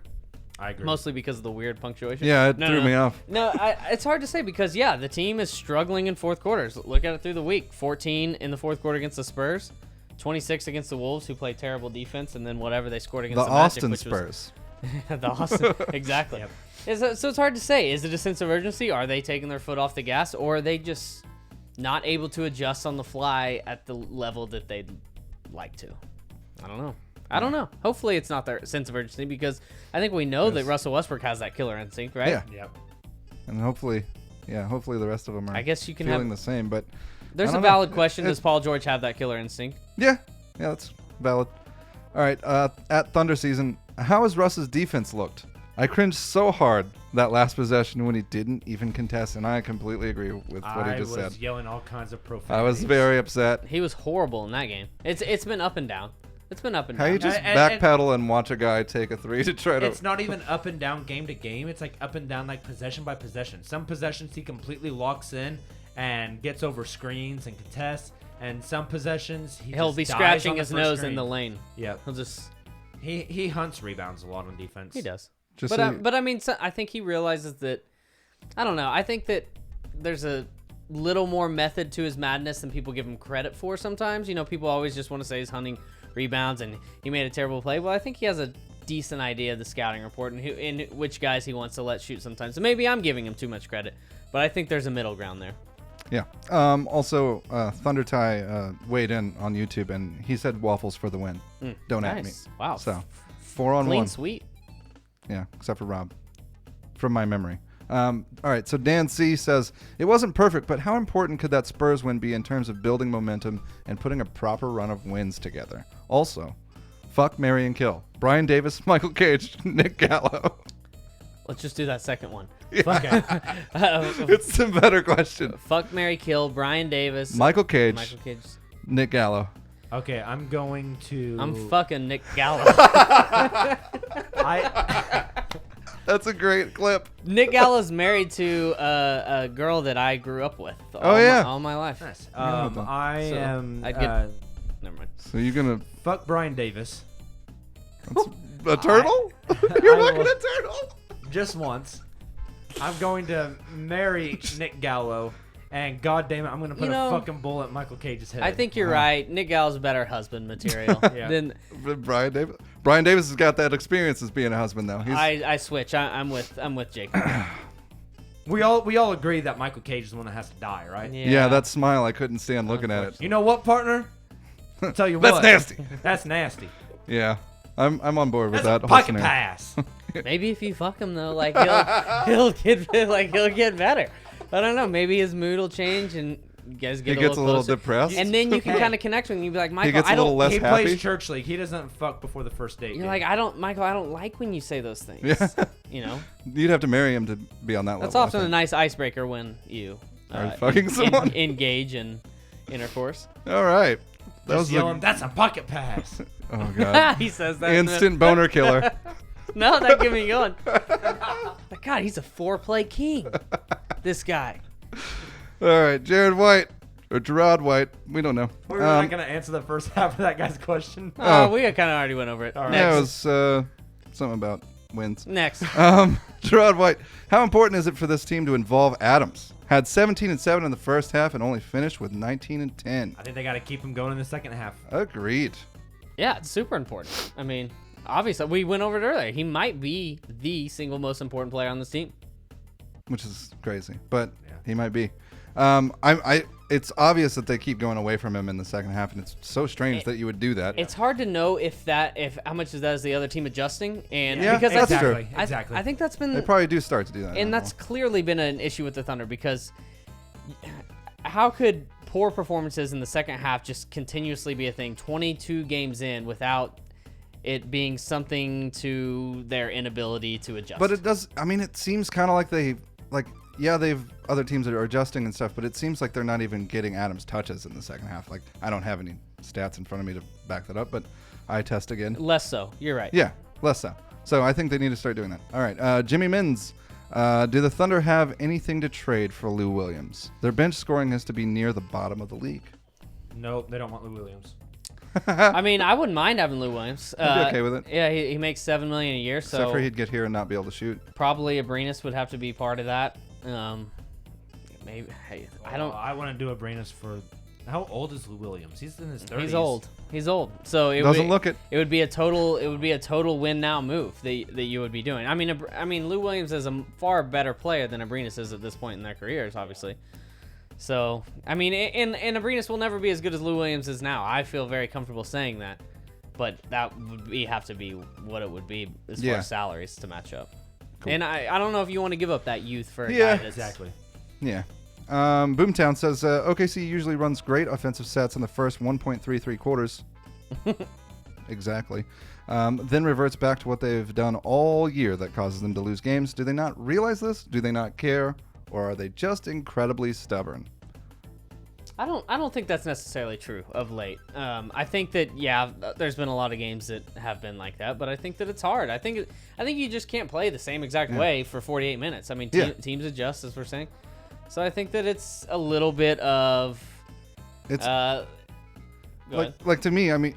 I agree. mostly because of the weird punctuation. yeah, it No, threw no. me off. No, it's hard to say because the team is struggling in fourth quarters. Look at it through the week: 14 in the fourth quarter against the Spurs, 26 against the Wolves, who play terrible defense, and then whatever they scored against The the Magic, Austin which was- Spurs. the Austin, exactly. Yep. So it's hard to say. Is it a sense of urgency? Are they taking their foot off the gas, or are they just not able to adjust on the fly at the level that they'd like to? I don't know. Hopefully, it's not their sense of urgency because I think we know that Russell Westbrook has that killer instinct, right? Yeah, Yep. and hopefully the rest of them are I guess you can feeling have. the same, but There's I a don't know. valid question. It's- Does Paul George have that killer instinct? yeah, that's valid. All right, at Thunder season, how has Russ's defense looked? I cringed so hard that last possession when he didn't even contest, and I completely agree with what he just I was said. yelling all kinds of profanity. I was very upset. He was horrible in that game. It's been up and down. It's been up and How down. you just And- backpedal and watch a guy take a three to try to... It's not even up and down game to game. It's like up and down like possession by possession. Some possessions he completely locks in and gets over screens and contests, and some possessions He'll just be dies scratching on the his first nose screen. in the lane. Yep. He'll just. He hunts rebounds a lot on defense. He does. Just so you- But I mean, I think he realizes that. I don't know. I think that there's a little more method to his madness than people give him credit for sometimes. You know, people always just want to say he's hunting rebounds and he made a terrible play. Well, I think he has a decent idea of the scouting report and in which guys he wants to let shoot sometimes. So maybe I'm giving him too much credit, but I think there's a middle ground there. Yeah. Also, Thunder Tie weighed in on YouTube, and he said waffles for the win. Don't at me. Nice. Wow. So 4-on-1. Clean sweep. Yeah, except for Rob, from my memory. All right, so Dan C says, it wasn't perfect, but how important could that Spurs win be in terms of building momentum and putting a proper run of wins together? Also, fuck, marry, and kill. Brian Davis, Michael Cage, Nick Gallo. Let's just do that second one. It's a better question. Fuck, marry, kill. Brian Davis. Michael Cage, Nick Gallo. Okay, I'm going to. I'm fucking Nick Gallo. That's a great clip. Nick Gallo's married to a girl that I grew up with. All my life. Nice. I'd Never mind. So you're gonna fuck Brian Davis. That's a turtle? You're fucking a turtle? Just once. I'm going to marry Nick Gallo, and god damn it, I'm going to put a fucking bullet in Michael Cage's head. I think you're right. Nick Gallo's better husband material than Brian Davis. Brian Davis has got that experience as being a husband, though. I switch. I'm with Jake. We all agree that Michael Cage is the one that has to die, right? Yeah, that smile, I couldn't stand looking at it. You know what, partner? I'll tell you what. That's nasty. That's nasty. Yeah, I'm on board with That's that a whole pocket scenario. pass. Maybe if you fuck him though, like he'll get better. I don't know. Maybe his mood will change and you guys get He gets a little closer. depressed. And then you can kind of connect with him. You'd be like, Michael, He gets a I don't. little less He happy. plays church league. He doesn't fuck before the first date. You're like, Michael, I don't like when you say those things. Yeah. You know. You'd have to marry him to be on that That's level. often a nice icebreaker when you Are fucking someone? engage in intercourse. All right. That Just was yelling, that's a pocket pass. Oh god. He says that. Instant boner killer. No, that get me going. But God, he's a foreplay king. This guy. All right, Jared White or Gerard White, we don't know. We're not going to answer the first half of that guy's question. We kind of already went over it. All right. Yeah, it Next. was something about wins. Next. Gerard White, how important is it for this team to involve Adams? Had 17 and 7 in the first half and only finished with 19 and 10. I think they got to keep him going in the second half. Agreed. Yeah, it's super important. I mean, obviously, we went over it earlier. He might be the single most important player on this team. Which is crazy, but Yeah. he might be. It's obvious that they keep going away from him in the second half, and it's so strange that you would do that. It's hard to know if how much of that is the other team adjusting, and Yeah, because that's exactly. true. Exactly. I think that's been They probably do start to do that. and now. that's clearly been an issue with the Thunder because how could poor performances in the second half just continuously be a thing 22 games in without it being something to their inability to adjust? But it does. I mean, it seems kind of like they've other teams that are adjusting and stuff, but it seems like they're not even getting Adams touches in the second half. Like, I don't have any stats in front of me to back that up, but I test again. Less so. You're right. Yeah, less so. So I think they need to start doing that. All right, Jimmy Mins. Do the Thunder have anything to trade for Lou Williams? Their bench scoring has to be near the bottom of the league. Nope, they don't want Lou Williams. I mean, I wouldn't mind having Lou Williams. I'd be okay with it. Yeah, he makes $7 million a year, Except so for he'd get here and not be able to shoot. probably Abrinas would have to be part of that. Maybe. Hey, I don't. I want to do Abrinas for. How old is Lou Williams? He's in his 30s. He's old. So it Doesn't would, look it. It would be a total win now move that you would be doing. I mean, Lou Williams is a far better player than Abrinas is at this point in their careers, obviously. So I mean, and Abrinas will never be as good as Lou Williams is now. I feel very comfortable saying that, but that would have to be what it would be as far as salaries to match up. Cool. And I don't know if you want to give up that youth for a Yeah. guy that's Exactly. Yeah. Boomtown says OKC usually runs great offensive sets in the first 1.33 quarters. Exactly. Then reverts back to what they've done all year that causes them to lose games. Do they not realize this? Do they not care? Or are they just incredibly stubborn? I don't think that's necessarily true of late. I think that there's been a lot of games that have been like that, but I think that it's hard. I think you just can't play the same exact way for 48 minutes. I mean, teams adjust, as we're saying. So I think that it's a little bit of It's go ahead. like to me, I mean,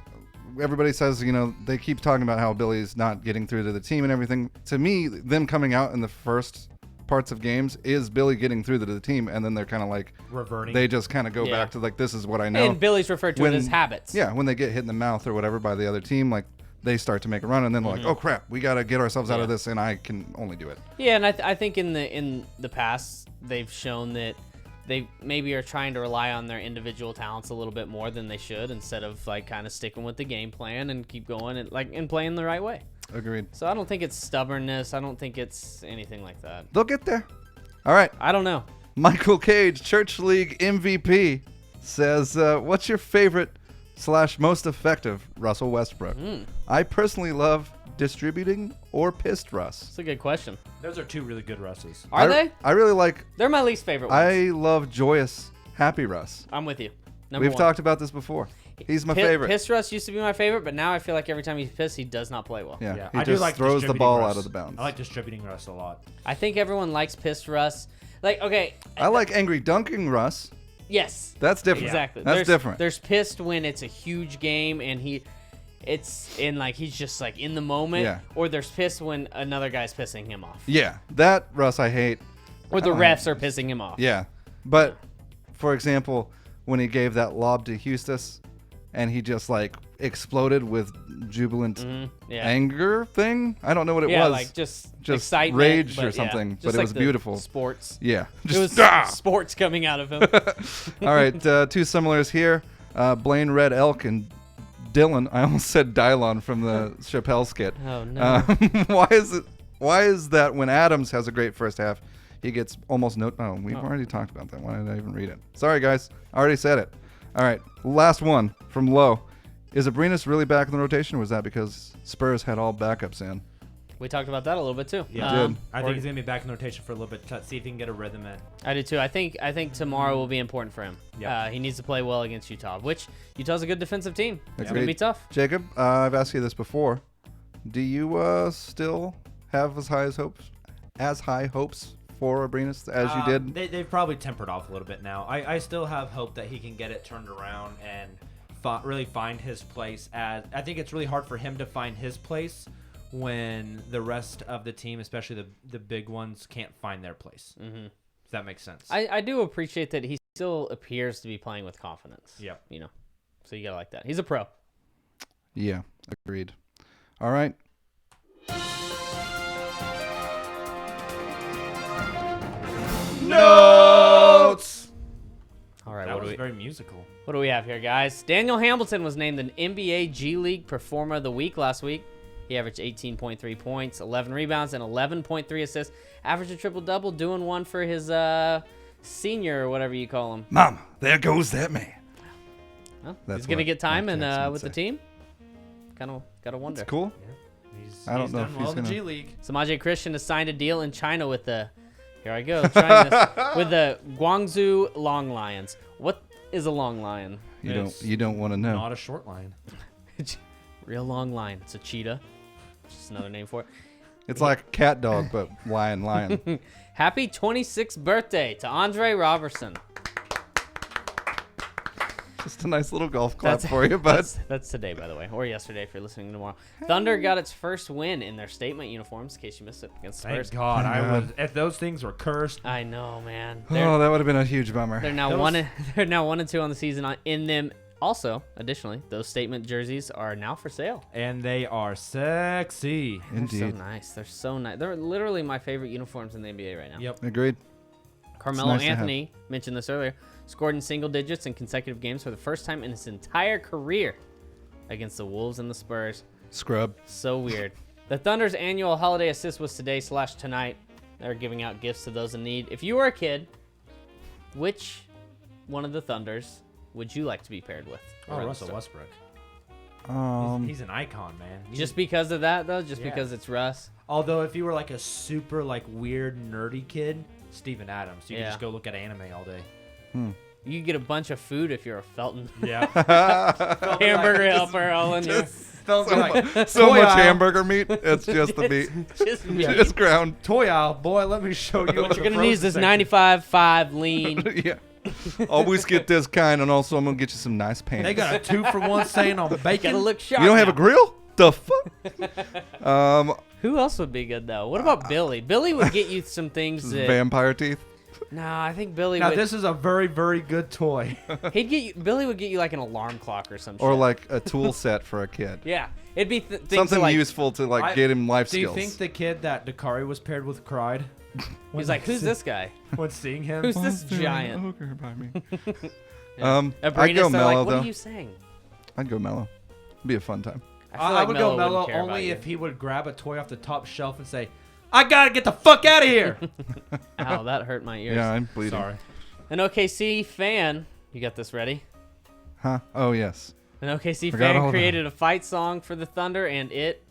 everybody says, they keep talking about how Billy's not getting through to the team and everything. To me, them coming out in the first parts of games is Billy getting through to the team, and then they're kind of like Reverting. they just kind of go Yeah. back to like, this is what I know. And Billy's referred to it as habits. Yeah, when they get hit in the mouth or whatever by the other team, like they start to make a run, and then they're like, oh crap, we got to get ourselves out of this, and I can only do it. Yeah, and I think in the past they've shown that they maybe are trying to rely on their individual talents a little bit more than they should, instead of like kind of sticking with the game plan and keep going and playing the right way. Agreed. So I don't think it's stubbornness. I don't think it's anything like that. They'll get there. All right. I don't know. Michael Cage, Church League MVP, says, what's your favorite / most effective Russell Westbrook? I personally love distributing or pissed Russ. It's a good question. Those are two really good Russes. Are they? I really like, They're my least favorite ones. I love joyous, happy Russ. I'm with you. We've talked about this before. He's my favorite. Piss Russ used to be my favorite, but now I feel like every time he's pissed, he does not play well. Yeah, I he do just like throws the distributing ball Russ. out of the bounds. I like distributing Russ a lot. I think everyone likes pissed Russ. Like, okay. I like angry dunking Russ. Yes. That's different. Exactly. That's different. There's pissed when it's a huge game and it's in like he's just like in the moment. Yeah. Or there's pissed when another guy's pissing him off. Yeah, that Russ I hate. Or the refs are pissing him off. Yeah, but for example, when he gave that lob to Hustis, and he just like exploded with jubilant Yeah. anger thing. I don't know what it Yeah, was. like just rage excitement, or but yeah, something, just but it like was the beautiful. Sports. Yeah. It was Just, sports coming out of him. All right, two similars here. Blaine Red Elk and Dylan. I almost said Dylon from the Chappelle skit. Oh, no. Why is that when Adams has a great first half, he gets almost no... Oh, we've already talked about that. Why did I even read it? Sorry, guys. I already said it. All right, last one from Low. Is Abrinas really back in the rotation, or was that because Spurs had all backups in? We talked about that a little bit too. Yeah. did. I think he's gonna be back in the rotation for a little bit to see if he can get a rhythm in. I do too. I think tomorrow will be important for him. Yeah. He needs to play well against Utah, which Utah's a good defensive team. It's Agreed. gonna be tough. Jacob, I've asked you this before. Do you still have as high hopes for Abrinas as you did? They've probably tempered off a little bit now. I still have hope that he can get it turned around and really find his place. I think it's really hard for him to find his place when the rest of the team, especially the big ones, can't find their place. Mm-hmm. If that makes sense. I do appreciate that he still appears to be playing with confidence. Yep. You know, so you gotta like that. He's a pro. Yeah, agreed. All right. Notes. All right. That What was do we very musical. What do we have here, guys? Daniel Hamilton was named an NBA G League Performer of the Week last week. He averaged 18.3 points, 11 rebounds, and 11.3 assists. Averaged a triple-double, doing one for his senior or whatever you call him. Mama, there goes that man. Well, That's he's going to what get time Mike and Jackson would with the say. team. Kind of got to wonder. It's cool. I don't know done if well he's in the gonna- G League. Samaje Christian has signed a deal in China with the... Here I go. Trying this, with the Guangzhou Long Lions. What is a long lion? You don't want to know. Not a short line. Real long lion. It's a cheetah. Just another name for it. It's like cat dog, but lion. Happy 26th birthday to Andre Robertson. Just a nice little golf clap for you, bud. That's today, by the way, or yesterday if you're listening tomorrow. Thunder got its first win in their statement uniforms, in case you missed it, against Spurs. Thank God. If those things were cursed. I know, man. Oh, that would have been a huge bummer. They're now they're now 1-2 on the season. In them, also, additionally, those statement jerseys are now for sale. And they are sexy. Indeed. They're so nice. They're so nice. They're literally my favorite uniforms in the NBA right now. Yep. Agreed. Carmelo nice to Anthony, mentioned this earlier, scored in single digits in consecutive games for the first time in his entire career against the Wolves and the Spurs. Scrub. So weird. The Thunder's annual holiday assist was today/tonight. They're giving out gifts to those in need. If you were a kid, which one of the Thunders would you like to be paired with? Oh, around the Russell store? Westbrook. He's an icon, man. Just because of that, though? Just Yeah. because it's Russ? Although if you were like a super like weird nerdy kid, Steven Adams, you could Yeah. just go look at anime all day. You could get a bunch of food if you're a Felton. Yeah. Hamburger helper all in here. So So Toy much aisle. hamburger meat. It's just the meat. Just meat. Just ground. Toy aisle, boy, let me show you What you're going to need is this 95.5 lean. Yeah. Always get this kind, and also I'm gonna get you some nice pants. They got a 2-for-1 saying on bacon. Gotta look sharp. You don't have a now. grill? The fuck? Who else would be good though? What about Billy? Billy would get you some things that. Vampire teeth. No, I think Billy Now would. this is a very, very good toy. He'd get you. Billy would get you like an alarm clock or some shit. Or like a tool set for a kid. Yeah, it'd be things Something like, useful to like get him life Do you skills. think the kid that Dakari was paired with cried He's like, who's this guy? when seeing him? Who's this giant? Ogre by me. Abrinas, I'd go they're Melo like, what though. are you saying? I'd go Mellow. It'd be a fun time. feel I like would Melo go wouldn't Melo care about only you. if he would grab a toy off the top shelf and say, "I gotta get the fuck out of here." Ow, that hurt my ears. Yeah, I'm bleeding. Sorry. An OKC fan, you got this ready? Huh? Oh yes. An OKC Forgot all fan about created a fight song for the Thunder, and it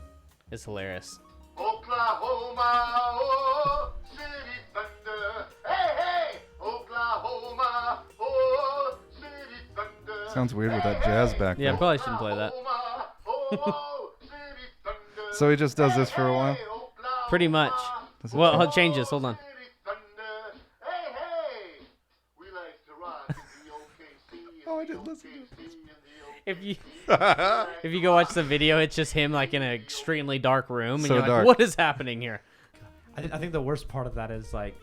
is hilarious. Oklahoma, oh, city thunder. Hey, hey, Oklahoma, oh, city thunder. Sounds weird with that jazz back Yeah, I there. probably shouldn't play that. Oklahoma, oh, city thunder. So he just does this for a while. Hey, Oklahoma, Pretty much. Does it Well, change? I'll change this. Hold on. city thunder. Hey, hey, we like to rock in the OKC. Oh, I didn't listen to If you go watch the video, it's just him like in an extremely dark room, and So you're like, dark. what is happening here? I think the worst part of that is like,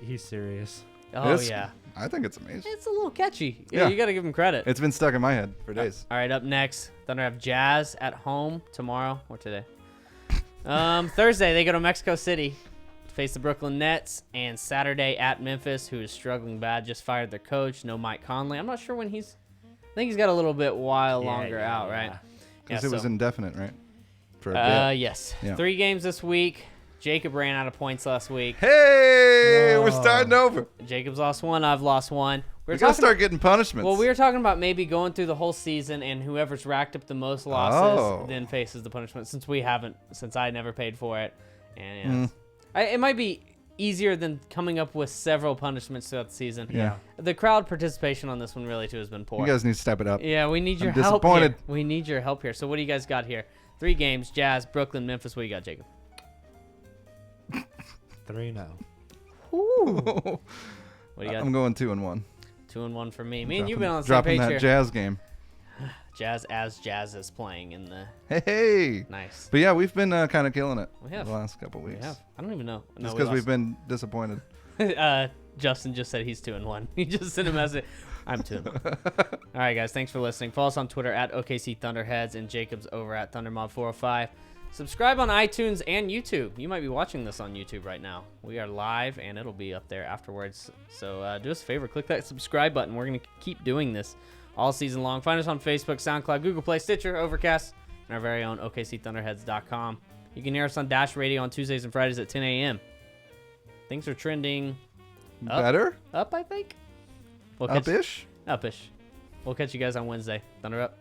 he's serious. Oh It's- yeah, I think it's amazing. it's a little catchy. Yeah, Yeah. you got to give him credit. It's been stuck in my head for days. All right, up next, Thunder have Jazz at home tomorrow or today. Thursday they go to Mexico City to face the Brooklyn Nets, and Saturday at Memphis, who is struggling bad, just fired their coach. No Mike Conley. I'm not sure when he's. I think he's got a little bit longer out, right? Because it was indefinite, right? For a bit. Yes. Yeah. 3 games this week. Jacob ran out of points last week. Hey, we're starting over. Jacob's lost 1. I've lost 1. We gotta start getting punishments. Well, we were talking about maybe going through the whole season, and whoever's racked up the most losses then faces the punishment. Since I never paid for it, and it might be easier than coming up with several punishments throughout the season. Yeah. The crowd participation on this one really too has been poor. You guys need to step it up. Yeah, we need your I'm help. disappointed. Here. We need your help here. So what do you guys got here? 3 games: Jazz, Brooklyn, Memphis. What do you got, Jacob? 3-0. What do you got? I'm going 2-1. 2-1 for me. Me and you've been on the same Dropping page that here. jazz game. Jazz is playing in the Hey. nice. But yeah, we've been kind of killing it We have. the last couple weeks. We have. I don't even know. No, Just we because lost. we've been disappointed. Justin just said he's 2-1. He just sent a message. I'm 2-1. All right, guys. Thanks for listening. Follow us on Twitter at OKC Thunderheads and Jacob's over at ThunderMob405. Subscribe on iTunes and YouTube. You might be watching this on YouTube right now. We are live, and it'll be up there afterwards. So do us a favor. Click that subscribe button. We're going to keep doing this all season long. Find us on Facebook, SoundCloud, Google Play, Stitcher, Overcast, and our very own OKCThunderheads.com. You can hear us on Dash Radio on Tuesdays and Fridays at 10 a.m. Things are trending Better? up, I think. Up-ish? Up-ish. We'll catch you guys on Wednesday. Thunder up.